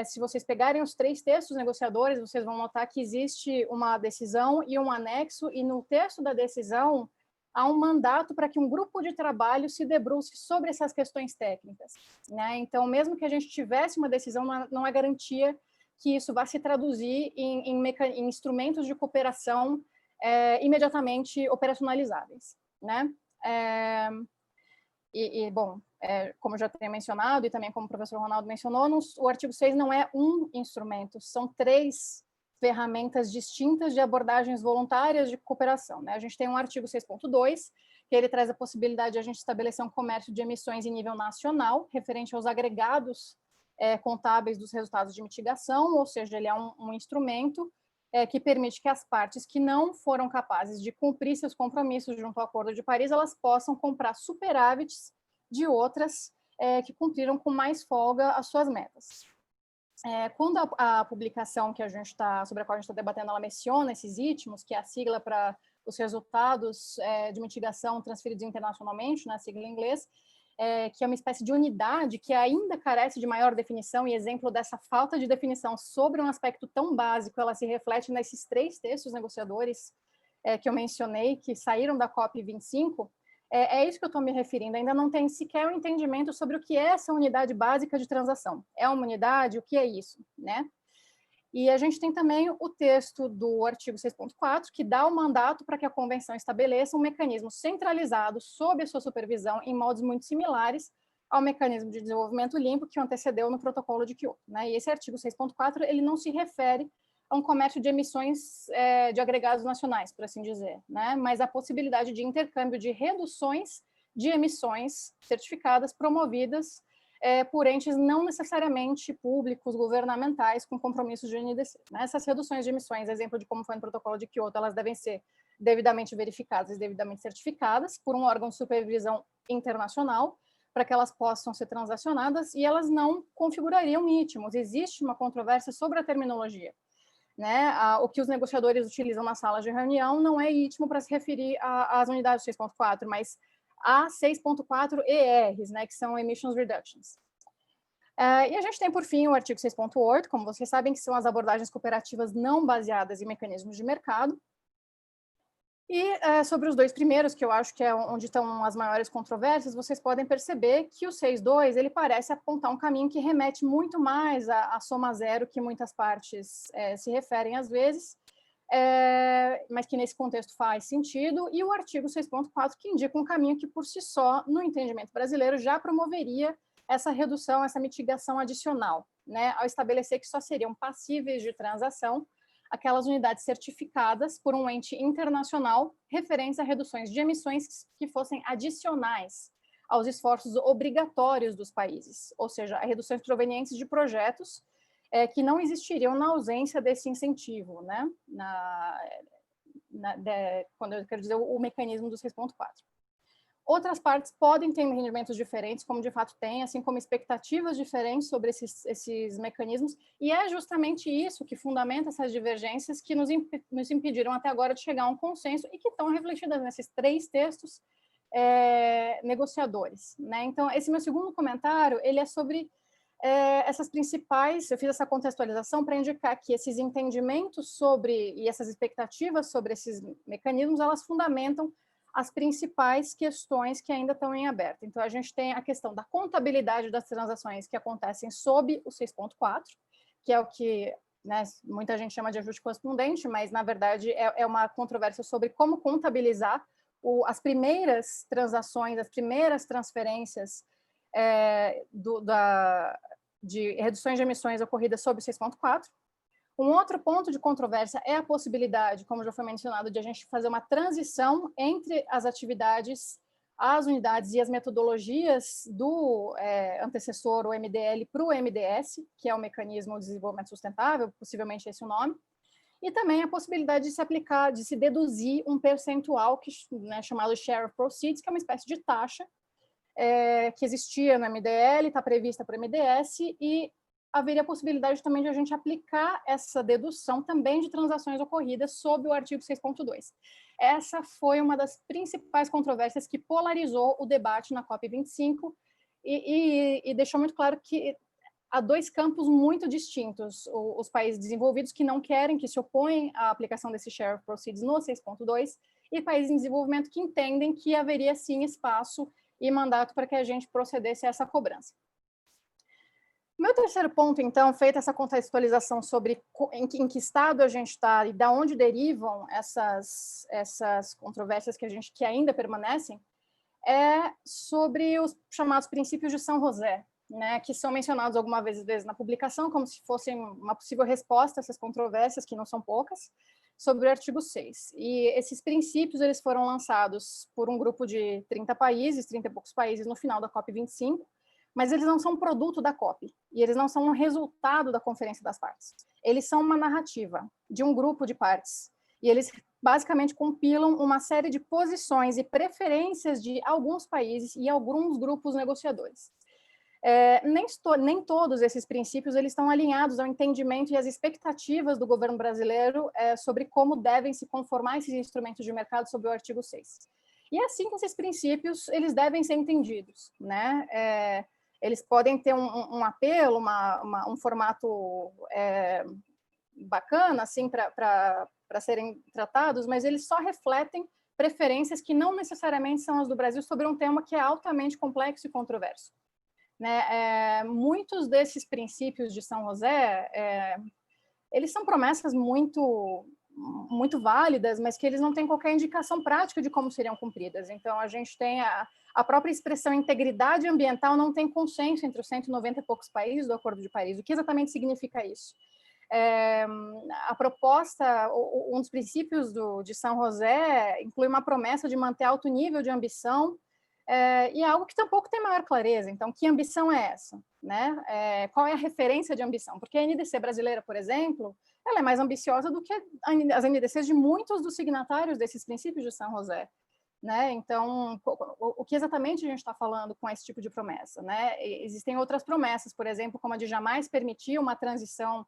Se vocês pegarem os 3 textos negociadores, vocês vão notar que existe uma decisão e um anexo, e no texto da decisão há um mandato para que um grupo de trabalho se debruce sobre essas questões técnicas, né? Então, mesmo que a gente tivesse uma decisão, não é garantia que isso vai se traduzir em instrumentos de cooperação imediatamente operacionalizáveis, né? Bom, como eu já tenho mencionado, e também como o professor Ronaldo mencionou, o artigo 6 não é um instrumento, são 3 ferramentas distintas de abordagens voluntárias de cooperação, né? A gente tem um artigo 6.2, que ele traz a possibilidade de a gente estabelecer um comércio de emissões em nível nacional, referente aos agregados contábeis dos resultados de mitigação, ou seja, ele é um instrumento que permite que as partes que não foram capazes de cumprir seus compromissos junto ao Acordo de Paris, elas possam comprar superávites de outras que cumpriram com mais folga as suas metas. Quando a publicação sobre a qual a gente está debatendo, ela menciona esses ITMOS, que é a sigla para os resultados de mitigação transferidos internacionalmente, na sigla em inglês, que é uma espécie de unidade que ainda carece de maior definição, e exemplo dessa falta de definição sobre um aspecto tão básico, ela se reflete nesses 3 textos negociadores que eu mencionei, que saíram da COP25, isso que eu estou me referindo, ainda não tem sequer um entendimento sobre o que é essa unidade básica de transação. É uma unidade? O que é isso, né? E a gente tem também o texto do artigo 6.4, que dá o mandato para que a convenção estabeleça um mecanismo centralizado sob a sua supervisão em moldes muito similares ao mecanismo de desenvolvimento limpo que o antecedeu no protocolo de Kyoto, né? E esse artigo 6.4, ele não se refere a um comércio de emissões de agregados nacionais, por assim dizer, né? Mas a possibilidade de intercâmbio de reduções de emissões certificadas promovidas por entes não necessariamente públicos, governamentais, com compromissos de NDC. Essas reduções de emissões, exemplo de como foi no protocolo de Kyoto, elas devem ser devidamente verificadas e devidamente certificadas por um órgão de supervisão internacional, para que elas possam ser transacionadas, e elas não configurariam ITMOS. Existe uma controvérsia sobre a terminologia, né? O que os negociadores utilizam nas salas de reunião não é ITMO para se referir às unidades 6.4, mas a 6.4 ERs, né, que são Emissions Reductions. E a gente tem, por fim, o artigo 6.8, como vocês sabem, que são as abordagens cooperativas não baseadas em mecanismos de mercado. E sobre os 2 primeiros, que eu acho que é onde estão as maiores controvérsias, vocês podem perceber que o 6.2, ele parece apontar um caminho que remete muito mais à soma zero que muitas partes se referem às vezes, mas que nesse contexto faz sentido, e o artigo 6.4, que indica um caminho que, por si só, no entendimento brasileiro, já promoveria essa redução, essa mitigação adicional, né, ao estabelecer que só seriam passíveis de transação aquelas unidades certificadas por um ente internacional referentes a reduções de emissões que fossem adicionais aos esforços obrigatórios dos países, ou seja, a reduções provenientes de projetos que não existiriam na ausência desse incentivo, né? Quando eu quero dizer o mecanismo do 6.4. Outras partes podem ter entendimentos diferentes, como de fato tem, assim como expectativas diferentes sobre esses mecanismos, e é justamente isso que fundamenta essas divergências que nos impediram até agora de chegar a um consenso e que estão refletidas nesses 3 textos negociadores, né? Então, esse meu segundo comentário, ele é sobre essas principais, eu fiz essa contextualização para indicar que esses entendimentos sobre, e essas expectativas sobre esses mecanismos, elas fundamentam as principais questões que ainda estão em aberto. Então, a gente tem a questão da contabilidade das transações que acontecem sob o 6.4, que é o que, né, muita gente chama de ajuste correspondente, mas, na verdade, é uma controvérsia sobre como contabilizar as primeiras transações, as primeiras transferências de reduções de emissões ocorridas sob o 6.4. Um outro ponto de controvérsia é a possibilidade, como já foi mencionado, de a gente fazer uma transição entre as atividades, as unidades e as metodologias do antecessor, o MDL, para o MDS, que é o Mecanismo de Desenvolvimento Sustentável, possivelmente esse o nome, e também a possibilidade de se aplicar, de se deduzir um percentual chamado Share of Proceeds, que é uma espécie de taxa que existia no MDL, está prevista para o MDS, e haveria a possibilidade também de a gente aplicar essa dedução também de transações ocorridas sob o artigo 6.2. Essa foi uma das principais controvérsias que polarizou o debate na COP25 e deixou muito claro que há dois campos muito distintos: os países desenvolvidos, que não querem, que se opõem à aplicação desse share of proceeds no 6.2, e países em desenvolvimento que entendem que haveria sim espaço e mandato para que a gente procedesse a essa cobrança. Meu terceiro ponto, então, feita essa contextualização sobre em que estado a gente está e de onde derivam essas controvérsias que ainda permanecem, é sobre os chamados princípios de São José, né, que são mencionados algumas vezes na publicação como se fossem uma possível resposta a essas controvérsias, que não são poucas, sobre o artigo 6. E esses princípios eles foram lançados por um grupo de 30 países, 30 e poucos países, no final da COP25, mas eles não são produto da COP, e eles não são um resultado da Conferência das Partes. Eles são uma narrativa de um grupo de partes, e eles basicamente compilam uma série de posições e preferências de alguns países e alguns grupos negociadores. Nem todos esses princípios eles estão alinhados ao entendimento e às expectativas do governo brasileiro sobre como devem se conformar esses instrumentos de mercado sob o artigo 6. E é assim que esses princípios eles devem ser entendidos, né? Eles podem ter um apelo, um formato bacana assim, para serem tratados, mas eles só refletem preferências que não necessariamente são as do Brasil sobre um tema que é altamente complexo e controverso. Né? Muitos desses princípios de São José, eles são promessas muito válidas, mas que eles não têm qualquer indicação prática de como seriam cumpridas. Então, a gente tem a própria expressão integridade ambiental não tem consenso entre os 190 e poucos países do Acordo de Paris. O que exatamente significa isso? A proposta, um dos princípios de São José inclui uma promessa de manter alto nível de ambição, e é algo que tampouco tem maior clareza. Então, que ambição é essa? Né? Qual é a referência de ambição? Porque a NDC brasileira, por exemplo, ela é mais ambiciosa do que as NDCs de muitos dos signatários desses princípios de São José. Né? Então, o que exatamente a gente está falando com esse tipo de promessa? Né? Existem outras promessas, por exemplo, como a de jamais permitir uma transição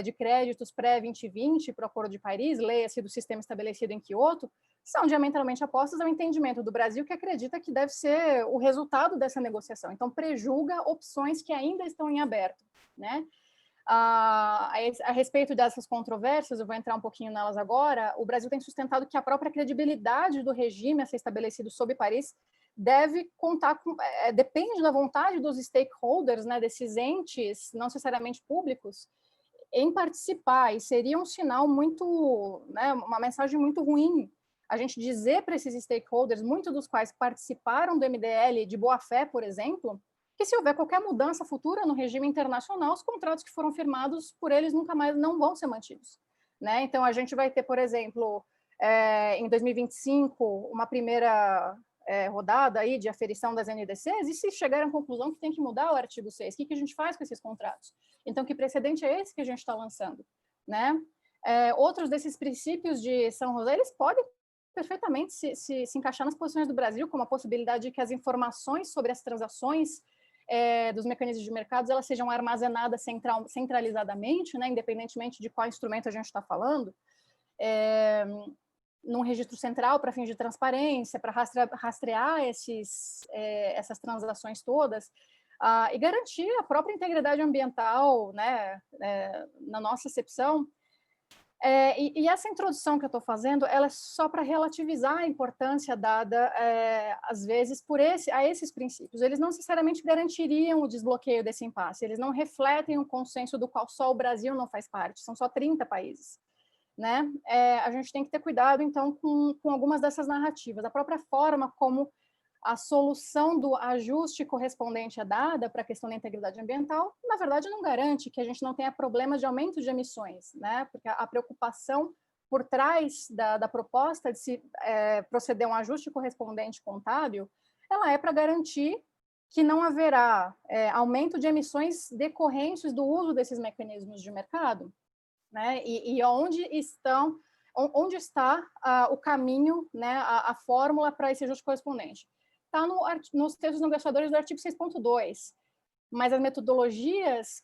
de créditos pré-2020 para o Acordo de Paris, leia-se do sistema estabelecido em Quioto, são diametralmente opostas ao entendimento do Brasil, que acredita que deve ser o resultado dessa negociação. Então, prejulga opções que ainda estão em aberto. Né? A respeito dessas controvérsias, eu vou entrar um pouquinho nelas agora, o Brasil tem sustentado que a própria credibilidade do regime a ser estabelecido sob Paris deve contar com, depende da vontade dos stakeholders, né, desses entes, não necessariamente públicos, em participar, e seria um sinal muito, né, uma mensagem muito ruim, a gente dizer para esses stakeholders, muitos dos quais participaram do MDL de boa fé, por exemplo, que se houver qualquer mudança futura no regime internacional, os contratos que foram firmados por eles nunca mais não vão ser mantidos. Né? Então, a gente vai ter, por exemplo, em 2025, uma primeira rodada aí de aferição das NDCs, e se chegar à conclusão que tem que mudar o artigo 6, o que a gente faz com esses contratos? Então, que precedente é esse que a gente está lançando? Né? Outros desses princípios de São José, eles podem perfeitamente se encaixar nas posições do Brasil, como a possibilidade de que as informações sobre as transações dos mecanismos de mercados elas sejam armazenadas centralizadamente, né, independentemente de qual instrumento a gente está falando, num registro central para fins de transparência, para rastrear essas transações todas, e garantir a própria integridade ambiental, né, na nossa acepção. E essa introdução que eu estou fazendo, ela é só para relativizar a importância dada, às vezes, a esses princípios. Eles não necessariamente garantiriam o desbloqueio desse impasse, eles não refletem um consenso do qual só o Brasil não faz parte, são só 30 países. Né? A gente tem que ter cuidado, então, com algumas dessas narrativas. A própria forma como a solução do ajuste correspondente é dada para a questão da integridade ambiental, na verdade, não garante que a gente não tenha problemas de aumento de emissões, né? Porque a preocupação por trás da proposta de se proceder a um ajuste correspondente contábil, ela é para garantir que não haverá aumento de emissões decorrentes do uso desses mecanismos de mercado, né? E onde está o caminho, né? A fórmula para esse ajuste correspondente? Está nos textos negociadores do artigo 6.2, mas as metodologias,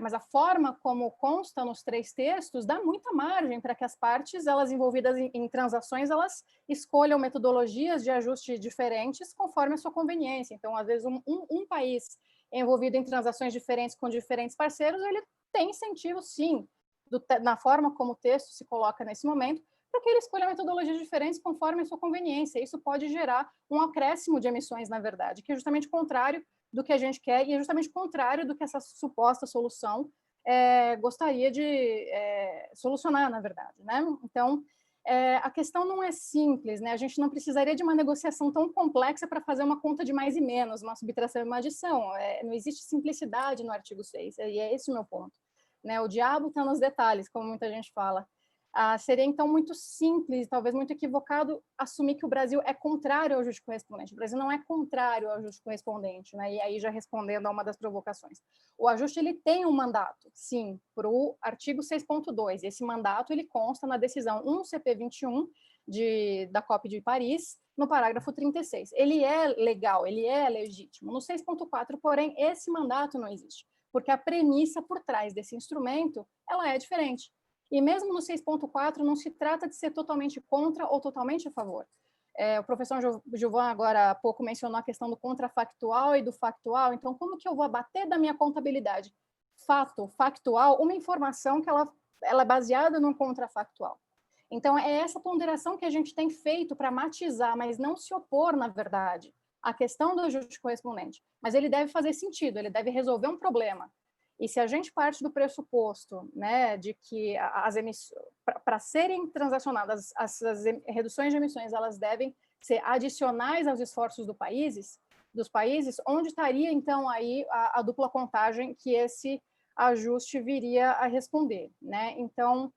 mas a forma como consta nos 3 textos dá muita margem para que as partes, elas envolvidas em transações, elas escolham metodologias de ajuste diferentes conforme a sua conveniência. Então, às vezes, um país envolvido em transações diferentes com diferentes parceiros, ele tem incentivo, sim, na forma como o texto se coloca nesse momento, para que ele escolha metodologias diferentes conforme a sua conveniência. Isso pode gerar um acréscimo de emissões, na verdade, que é justamente o contrário do que a gente quer e é justamente o contrário do que essa suposta solução gostaria de solucionar, na verdade, né? Então, a questão não é simples, né? A gente não precisaria de uma negociação tão complexa para fazer uma conta de mais e menos, uma subtração e uma adição. Não existe simplicidade no artigo 6, e é esse o meu ponto, né? O diabo está nos detalhes, como muita gente fala. Seria, então, muito simples, talvez muito equivocado, assumir que o Brasil é contrário ao ajuste correspondente. O Brasil não é contrário ao ajuste correspondente, né? E aí, já respondendo a uma das provocações. O ajuste, ele tem um mandato, sim, para o artigo 6.2. Esse mandato, ele consta na decisão 1 CP 21 da COP de Paris, no parágrafo 36. Ele é legal, ele é legítimo. No 6.4, porém, esse mandato não existe, porque a premissa por trás desse instrumento, ela é diferente. E mesmo no 6.4, não se trata de ser totalmente contra ou totalmente a favor. O professor Gilvan, agora há pouco, mencionou a questão do contrafactual e do factual. Então, como que eu vou abater da minha contabilidade fato, factual, uma informação que ela é baseada num contrafactual? Então, é essa ponderação que a gente tem feito para matizar, mas não se opor, na verdade, à questão do ajuste correspondente. Mas ele deve fazer sentido, ele deve resolver um problema. E se a gente parte do pressuposto, né, de que para serem transacionadas, as reduções de emissões, elas devem ser adicionais aos esforços dos países, onde estaria, então, aí a dupla contagem que esse ajuste viria a responder, né? Então,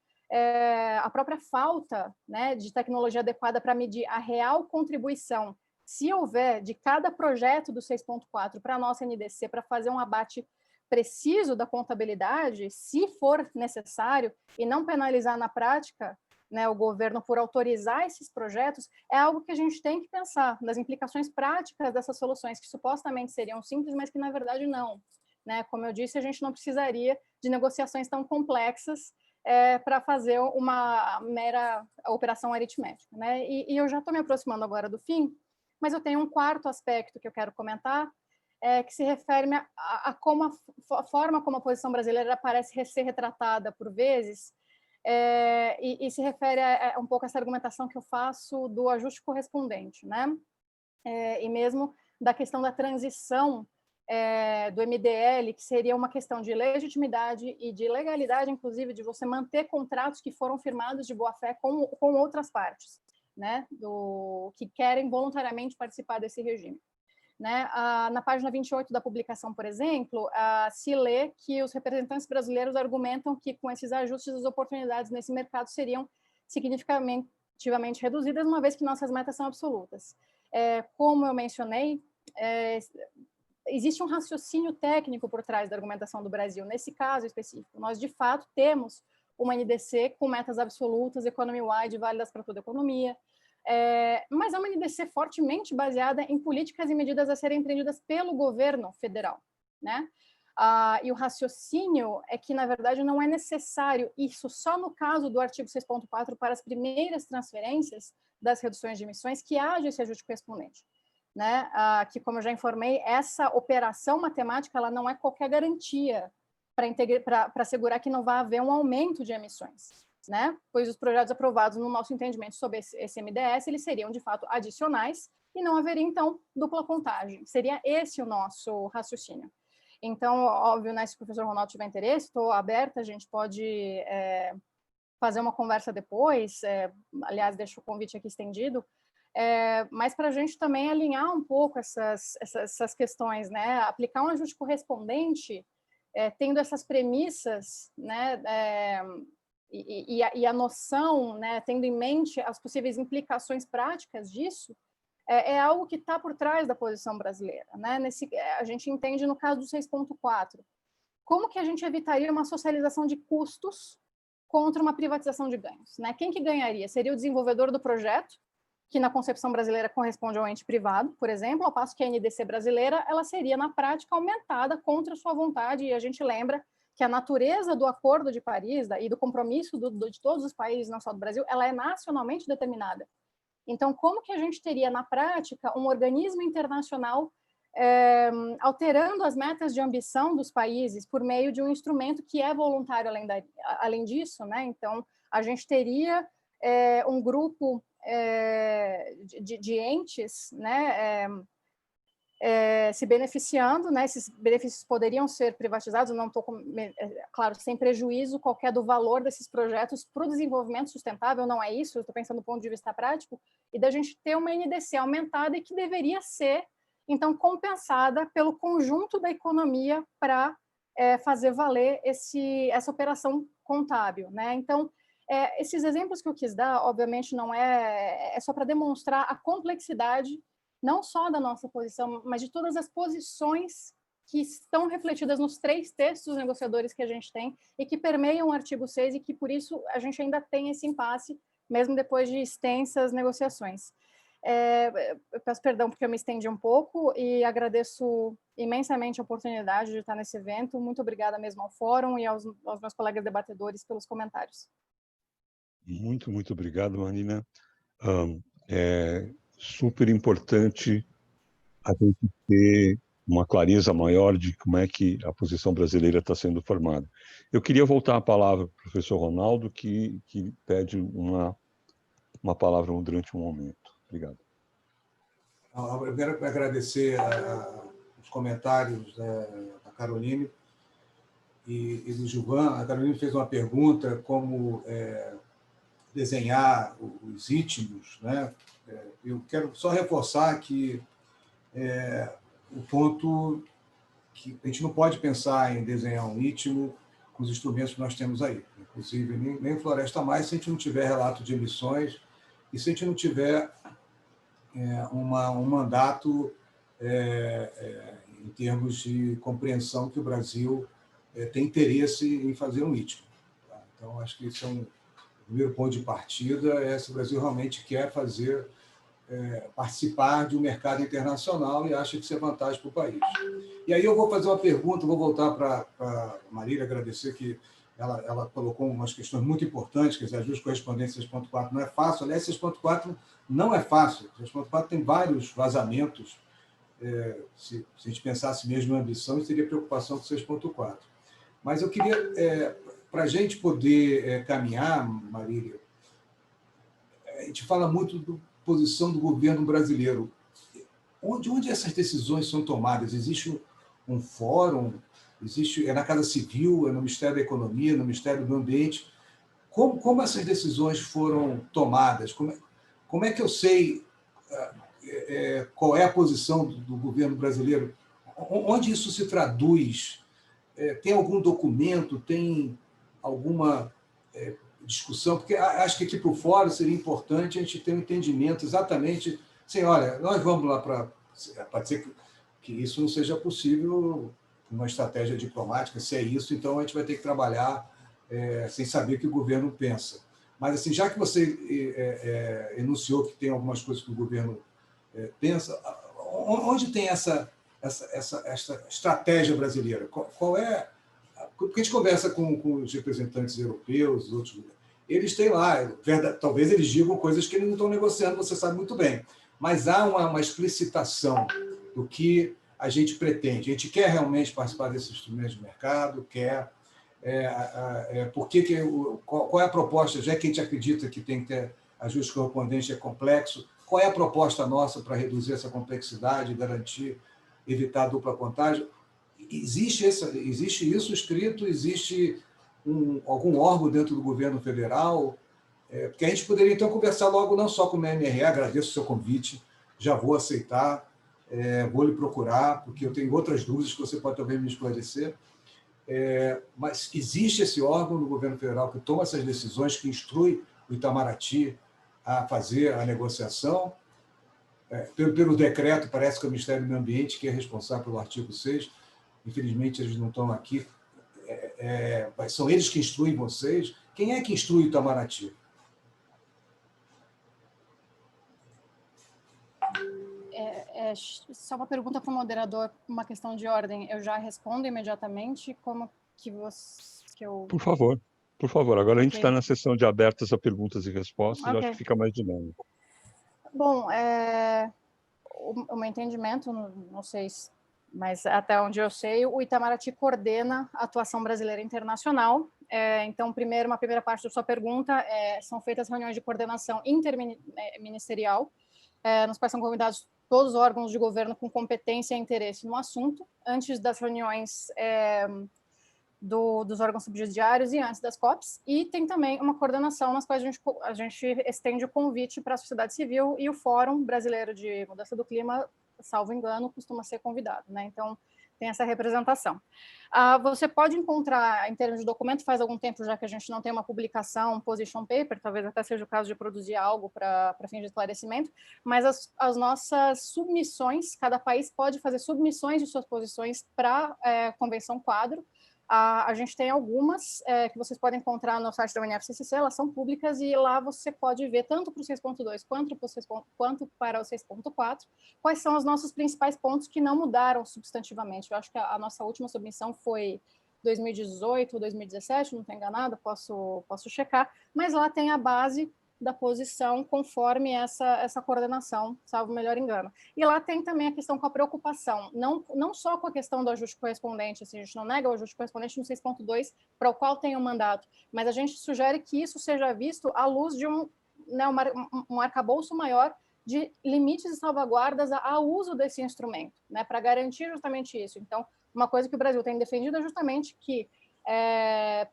a própria falta, né, de tecnologia adequada para medir a real contribuição, se houver, de cada projeto do 6.4 para a nossa NDC, para fazer um abate preciso da contabilidade, se for necessário, e não penalizar na prática, né, o governo por autorizar esses projetos, é algo que a gente tem que pensar nas implicações práticas dessas soluções, que supostamente seriam simples, mas que na verdade não. Né? Como eu disse, a gente não precisaria de negociações tão complexas para fazer uma mera operação aritmética. Né? E eu já estou me aproximando agora do fim, mas eu tenho um quarto aspecto que eu quero comentar, que se refere a como a forma como a posição brasileira parece ser retratada por vezes, e se refere a um pouco a essa argumentação que eu faço do ajuste correspondente, né? E mesmo da questão da transição do MDL, que seria uma questão de legitimidade e de legalidade, inclusive, de você manter contratos que foram firmados de boa-fé com outras partes, né? Que querem voluntariamente participar desse regime. Né? Na página 28 da publicação, por exemplo, se lê que os representantes brasileiros argumentam que, com esses ajustes, as oportunidades nesse mercado seriam significativamente reduzidas, uma vez que nossas metas são absolutas. Como eu mencionei, existe um raciocínio técnico por trás da argumentação do Brasil. Nesse caso específico, nós, de fato, temos uma NDC com metas absolutas, economy-wide, válidas para toda a economia, mas é uma NDC fortemente baseada em políticas e medidas a serem empreendidas pelo governo federal, né? E o raciocínio é que, na verdade, não é necessário isso só no caso do artigo 6.4 para as primeiras transferências das reduções de emissões que haja esse ajuste correspondente, né? Que, como eu já informei, essa operação matemática ela não é qualquer garantia para assegurar que não vai haver um aumento de emissões, né? Pois os projetos aprovados, no nosso entendimento sobre esse MDS, eles seriam, de fato, adicionais e não haveria, então, dupla contagem. Seria esse o nosso raciocínio. Então, óbvio, né, se o professor Ronaldo tiver interesse, estou aberta, a gente pode fazer uma conversa depois, aliás, deixo o convite aqui estendido, mas para a gente também alinhar um pouco essas questões, né? Aplicar um ajuste correspondente, tendo essas premissas, né? E a noção, né, tendo em mente as possíveis implicações práticas disso, é algo que está por trás da posição brasileira, né? A gente entende no caso do 6.4. Como que a gente evitaria uma socialização de custos contra uma privatização de ganhos, né? Quem que ganharia? Seria o desenvolvedor do projeto, que na concepção brasileira corresponde ao ente privado, por exemplo, ao passo que a NDC brasileira ela seria, na prática, aumentada contra sua vontade, e a gente lembra que a natureza do Acordo de Paris e do compromisso de todos os países, não só do Brasil, ela é nacionalmente determinada. Então, como que a gente teria, na prática, um organismo internacional alterando as metas de ambição dos países por meio de um instrumento que é voluntário além disso, né? Então, a gente teria um grupo de entes, né, se beneficiando, né? Esses benefícios poderiam ser privatizados, não estou, claro, sem prejuízo qualquer do valor desses projetos para o desenvolvimento sustentável, não é isso, eu estou pensando do ponto de vista prático, e da gente ter uma NDC aumentada e que deveria ser, então, compensada pelo conjunto da economia para fazer valer essa operação contábil, né? Então, esses exemplos que eu quis dar, obviamente, não é só para demonstrar a complexidade não só da nossa posição, mas de todas as posições que estão refletidas nos 3 textos negociadores que a gente tem e que permeiam o artigo 6 e que, por isso, a gente ainda tem esse impasse, mesmo depois de extensas negociações. Eu peço perdão porque eu me estendi um pouco e agradeço imensamente a oportunidade de estar nesse evento. Muito obrigada mesmo ao Fórum e aos meus colegas debatedores pelos comentários. Muito, muito obrigado, Marina. É super importante a gente ter uma clareza maior de como é que a posição brasileira está sendo formada. Eu queria voltar a palavra para o professor Ronaldo, que pede uma palavra durante um momento. Obrigado. Eu quero agradecer os comentários da Caroline e do Gilvan. A Caroline fez uma pergunta como desenhar os istmos, né? Eu quero só reforçar que o ponto que a gente não pode pensar em desenhar um istmo com os instrumentos que nós temos aí. Inclusive, nem Floresta Mais, se a gente não tiver relato de emissões e se a gente não tiver um mandato em termos de compreensão que o Brasil tem interesse em fazer um istmo. Tá? Então, acho que isso é um primeiro ponto de partida, se o Brasil realmente quer participar de um mercado internacional e acha que isso é vantagem para o país. E aí eu vou fazer uma pergunta, vou voltar para a Marília, agradecer que ela colocou umas questões muito importantes, quer dizer, ajuste correspondente 6.4 não é fácil, aliás, 6.4 não é fácil, 6.4 tem vários vazamentos, se a gente pensasse mesmo em ambição, seria preocupação com 6.4. Mas eu queria, para a gente poder caminhar, Marília, a gente fala muito da posição do governo brasileiro. Onde essas decisões são tomadas? Existe um fórum? É na Casa Civil? É no Ministério da Economia? No Ministério do Ambiente? Como essas decisões foram tomadas? Como é que eu sei qual é a posição do governo brasileiro? Onde isso se traduz? Tem algum documento? Tem alguma discussão? Porque acho que aqui para o fórum seria importante a gente ter um entendimento exatamente, assim, olha, nós vamos lá pode ser que isso não seja possível uma estratégia diplomática, se é isso, então a gente vai ter que trabalhar sem saber o que o governo pensa. Mas, assim, já que você enunciou que tem algumas coisas que o governo pensa, onde tem essa estratégia brasileira? Qual é? Porque a gente conversa com os representantes europeus, outros, eles têm lá, talvez eles digam coisas que eles não estão negociando, você sabe muito bem, mas há uma explicitação do que a gente pretende. A gente quer realmente participar desses instrumentos de mercado, quer. Qual é a proposta, já que a gente acredita que tem que ter ajuste correspondente, é complexo, qual é a proposta nossa para reduzir essa complexidade, garantir, evitar a dupla contagem? Existe isso escrito? Existe algum órgão dentro do governo federal? Porque a gente poderia, então, conversar logo não só com o MRE, agradeço o seu convite, já vou aceitar, vou lhe procurar, porque eu tenho outras dúvidas que você pode talvez me esclarecer. Mas existe esse órgão do governo federal que toma essas decisões, que instrui o Itamaraty a fazer a negociação. Pelo decreto, parece que é o Ministério do Meio Ambiente que é responsável pelo artigo 6. Infelizmente, eles não estão aqui. São eles que instruem vocês. Quem é que instrui o Itamaraty? Só uma pergunta para o moderador, uma questão de ordem. Eu já respondo imediatamente? Como que eu... Por favor, por favor. Agora a gente está Ok. na sessão de abertas a perguntas e respostas, eu acho Ok. que fica mais dinâmico. Bom, o meu entendimento, não sei, mas até onde eu sei, o Itamaraty coordena a atuação brasileira internacional. Então, uma primeira parte da sua pergunta, são feitas reuniões de coordenação interministerial, nos quais são convidados todos os órgãos de governo com competência e interesse no assunto, antes das reuniões dos órgãos subsidiários e antes das COPs, e tem também uma coordenação nas quais a gente estende o convite para a sociedade civil, e o Fórum Brasileiro de Mudança do Clima, salvo engano, costuma ser convidado, né? Então, tem essa representação. Você pode encontrar, em termos de documento, faz algum tempo já que a gente não tem uma publicação, um position paper, talvez até seja o caso de produzir algo para fins de esclarecimento, mas as nossas submissões, cada país pode fazer submissões de suas posições para a Convenção Quadro. A gente tem algumas que vocês podem encontrar no site da UNFCCC, elas são públicas, e lá você pode ver, tanto para o 6.2 quanto para o 6.4, quais são os nossos principais pontos que não mudaram substantivamente. Eu acho que a nossa última submissão foi 2018 ou 2017, não estou enganada, posso checar, mas lá tem a base da posição conforme essa coordenação, salvo o melhor engano. E lá tem também a questão com a preocupação, não só com a questão do ajuste correspondente, assim, a gente não nega o ajuste correspondente no 6.2, para o qual tem um mandato, mas a gente sugere que isso seja visto à luz de um arcabouço maior de limites e salvaguardas ao uso desse instrumento, né, para garantir justamente isso. Então, uma coisa que o Brasil tem defendido é justamente que,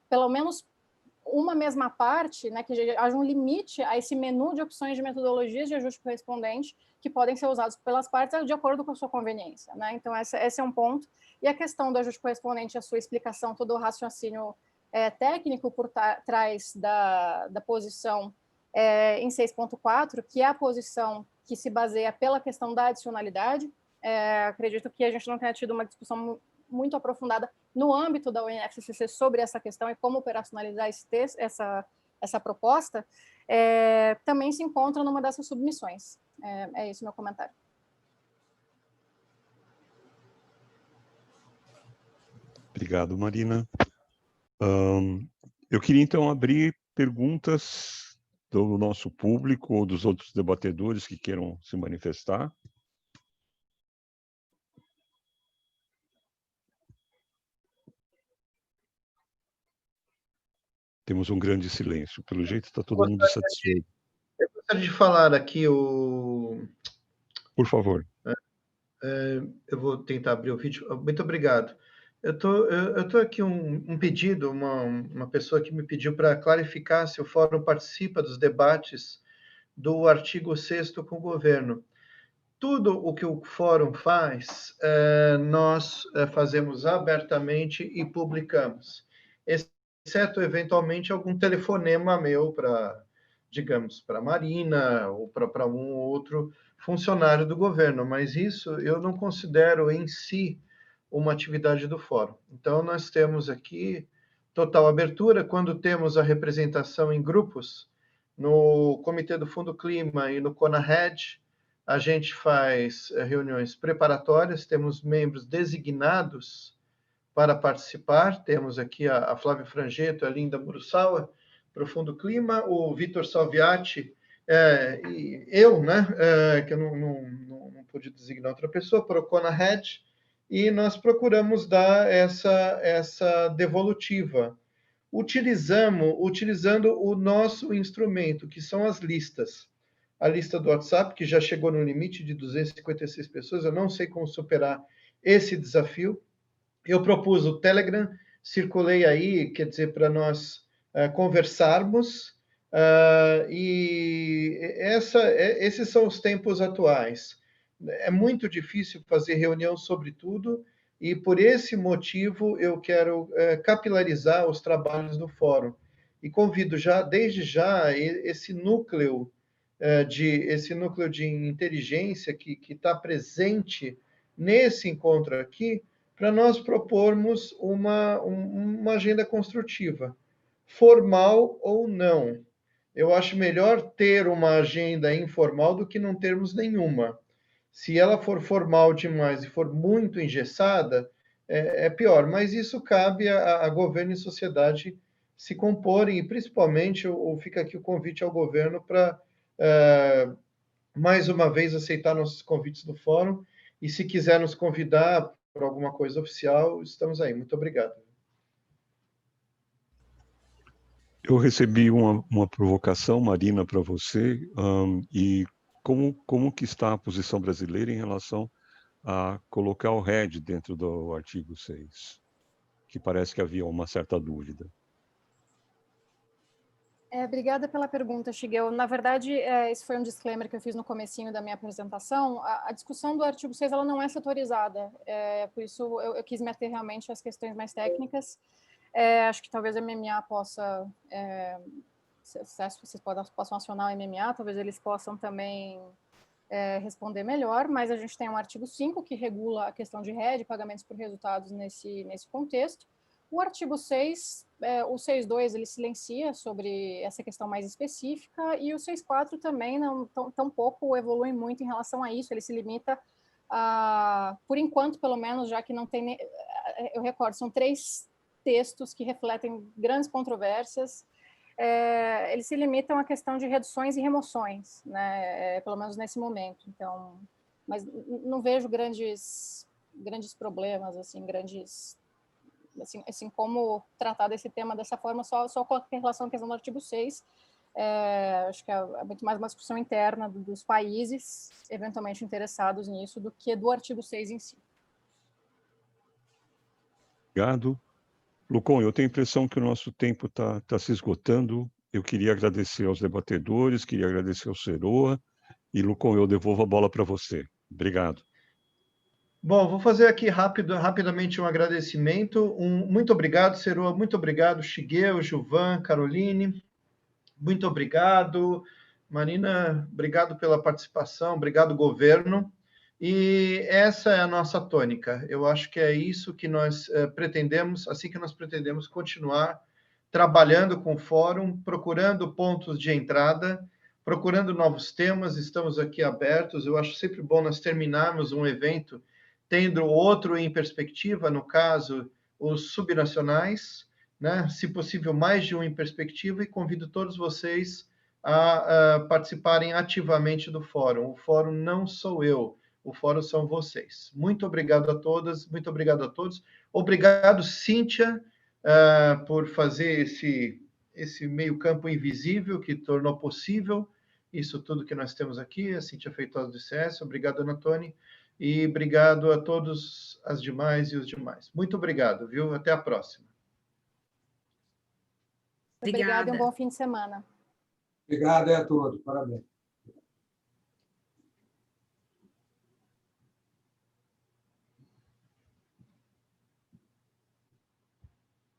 pelo menos uma mesma parte, né, que haja um limite a esse menu de opções de metodologias de ajuste correspondente que podem ser usados pelas partes de acordo com a sua conveniência, né? Então, esse é um ponto. E a questão do ajuste correspondente, a sua explicação, todo o raciocínio técnico por trás da posição em 6.4, que é a posição que se baseia pela questão da adicionalidade. Acredito que a gente não tenha tido uma discussão muito aprofundada no âmbito da UNFCCC sobre essa questão e como operacionalizar essa proposta, também se encontra numa dessas submissões. É esse o meu comentário. Obrigado, Marina. Eu queria, então, abrir perguntas do nosso público ou dos outros debatedores que queiram se manifestar. Temos um grande silêncio. Pelo jeito, está todo mundo satisfeito. Eu gostaria de falar aqui Por favor. Eu vou tentar abrir o vídeo. Muito obrigado. Eu tô aqui um pedido, uma pessoa que me pediu para clarificar se o Fórum participa dos debates do artigo 6º com o governo. Tudo o que o Fórum faz, nós fazemos abertamente e publicamos, exceto, eventualmente, algum telefonema meu digamos, para a Marina ou para um ou outro funcionário do governo, mas isso eu não considero em si uma atividade do Fórum. Então, nós temos aqui total abertura quando temos a representação em grupos no Comitê do Fundo Clima e no CONAHED. A gente faz reuniões preparatórias, temos membros designados para participar. Temos aqui a Flávia Frangetto, a Linda Murusawa, para o Fundo Clima, o Vitor Salviati, e eu, né, que eu não pude designar outra pessoa, para o CONAHED, e nós procuramos dar essa devolutiva, utilizando o nosso instrumento, que são as listas. A lista do WhatsApp, que já chegou no limite de 256 pessoas, eu não sei como superar esse desafio. Eu propus o Telegram, circulei aí, quer dizer, para nós conversarmos, e esses são os tempos atuais. É muito difícil fazer reunião sobre tudo, e por esse motivo eu quero capilarizar os trabalhos do Fórum. E convido desde já, esse núcleo de inteligência que está presente nesse encontro aqui, para nós propormos uma agenda construtiva, formal ou não. Eu acho melhor ter uma agenda informal do que não termos nenhuma. Se ela for formal demais e for muito engessada, é pior. Mas isso cabe a governo e sociedade se comporem, e principalmente fica aqui o convite ao governo para, mais uma vez, aceitar nossos convites do fórum, e se quiser nos convidar para alguma coisa oficial, estamos aí. Muito obrigado. Eu recebi uma provocação, Marina, para você, e como que está a posição brasileira em relação a colocar o RED dentro do artigo 6, que parece que havia uma certa dúvida. Obrigada pela pergunta, Shigeo. Na verdade, esse foi um disclaimer que eu fiz no comecinho da minha apresentação. A discussão do artigo 6 ela não é setorizada, por isso eu quis me ater realmente às questões mais técnicas. Acho que talvez a MMA possa, se vocês possam acionar o MMA, talvez eles possam também responder melhor, mas a gente tem um artigo 5 que regula a questão de RED, pagamentos por resultados nesse contexto. O artigo 6, o 6.2, ele silencia sobre essa questão mais específica, e o 6.4 também não tão pouco evolui muito em relação a isso, ele se limita a, por enquanto, pelo menos, já que não tem, eu recordo, são 3 textos que refletem grandes controvérsias, eles se limitam à questão de reduções e remoções, né, pelo menos nesse momento. Então, mas não vejo grandes problemas, assim, como tratar desse tema dessa forma, só com relação à questão do artigo 6, acho que é muito mais uma discussão interna dos países, eventualmente interessados nisso, do que do artigo 6 em si. Obrigado. Lucon, eu tenho a impressão que o nosso tempo está se esgotando. Eu queria agradecer aos debatedores, queria agradecer ao Seroa, e, Lucon, eu devolvo a bola para você. Obrigado. Bom, vou fazer aqui rapidamente um agradecimento. Muito obrigado, Seroa, muito obrigado, Shigeo, Gilvan, Caroline, muito obrigado. Marina, obrigado pela participação, obrigado, governo. E essa é a nossa tônica. Eu acho que é isso que nós pretendemos, assim que nós pretendemos continuar trabalhando com o fórum, procurando pontos de entrada, procurando novos temas, estamos aqui abertos. Eu acho sempre bom nós terminarmos um evento tendo outro em perspectiva, no caso, os subnacionais, né? Se possível, mais de um em perspectiva, e convido todos vocês a participarem ativamente do fórum. O fórum não sou eu, o fórum são vocês. Muito obrigado a todas, muito obrigado a todos. Obrigado, Cíntia, por fazer esse meio-campo invisível que tornou possível isso tudo que nós temos aqui. A Cíntia Feitosa do ICS, obrigado, Anatone. E obrigado a todos as demais e os demais. Muito obrigado, viu? Até a próxima. Obrigada e um bom fim de semana. Obrigado a todos. Parabéns.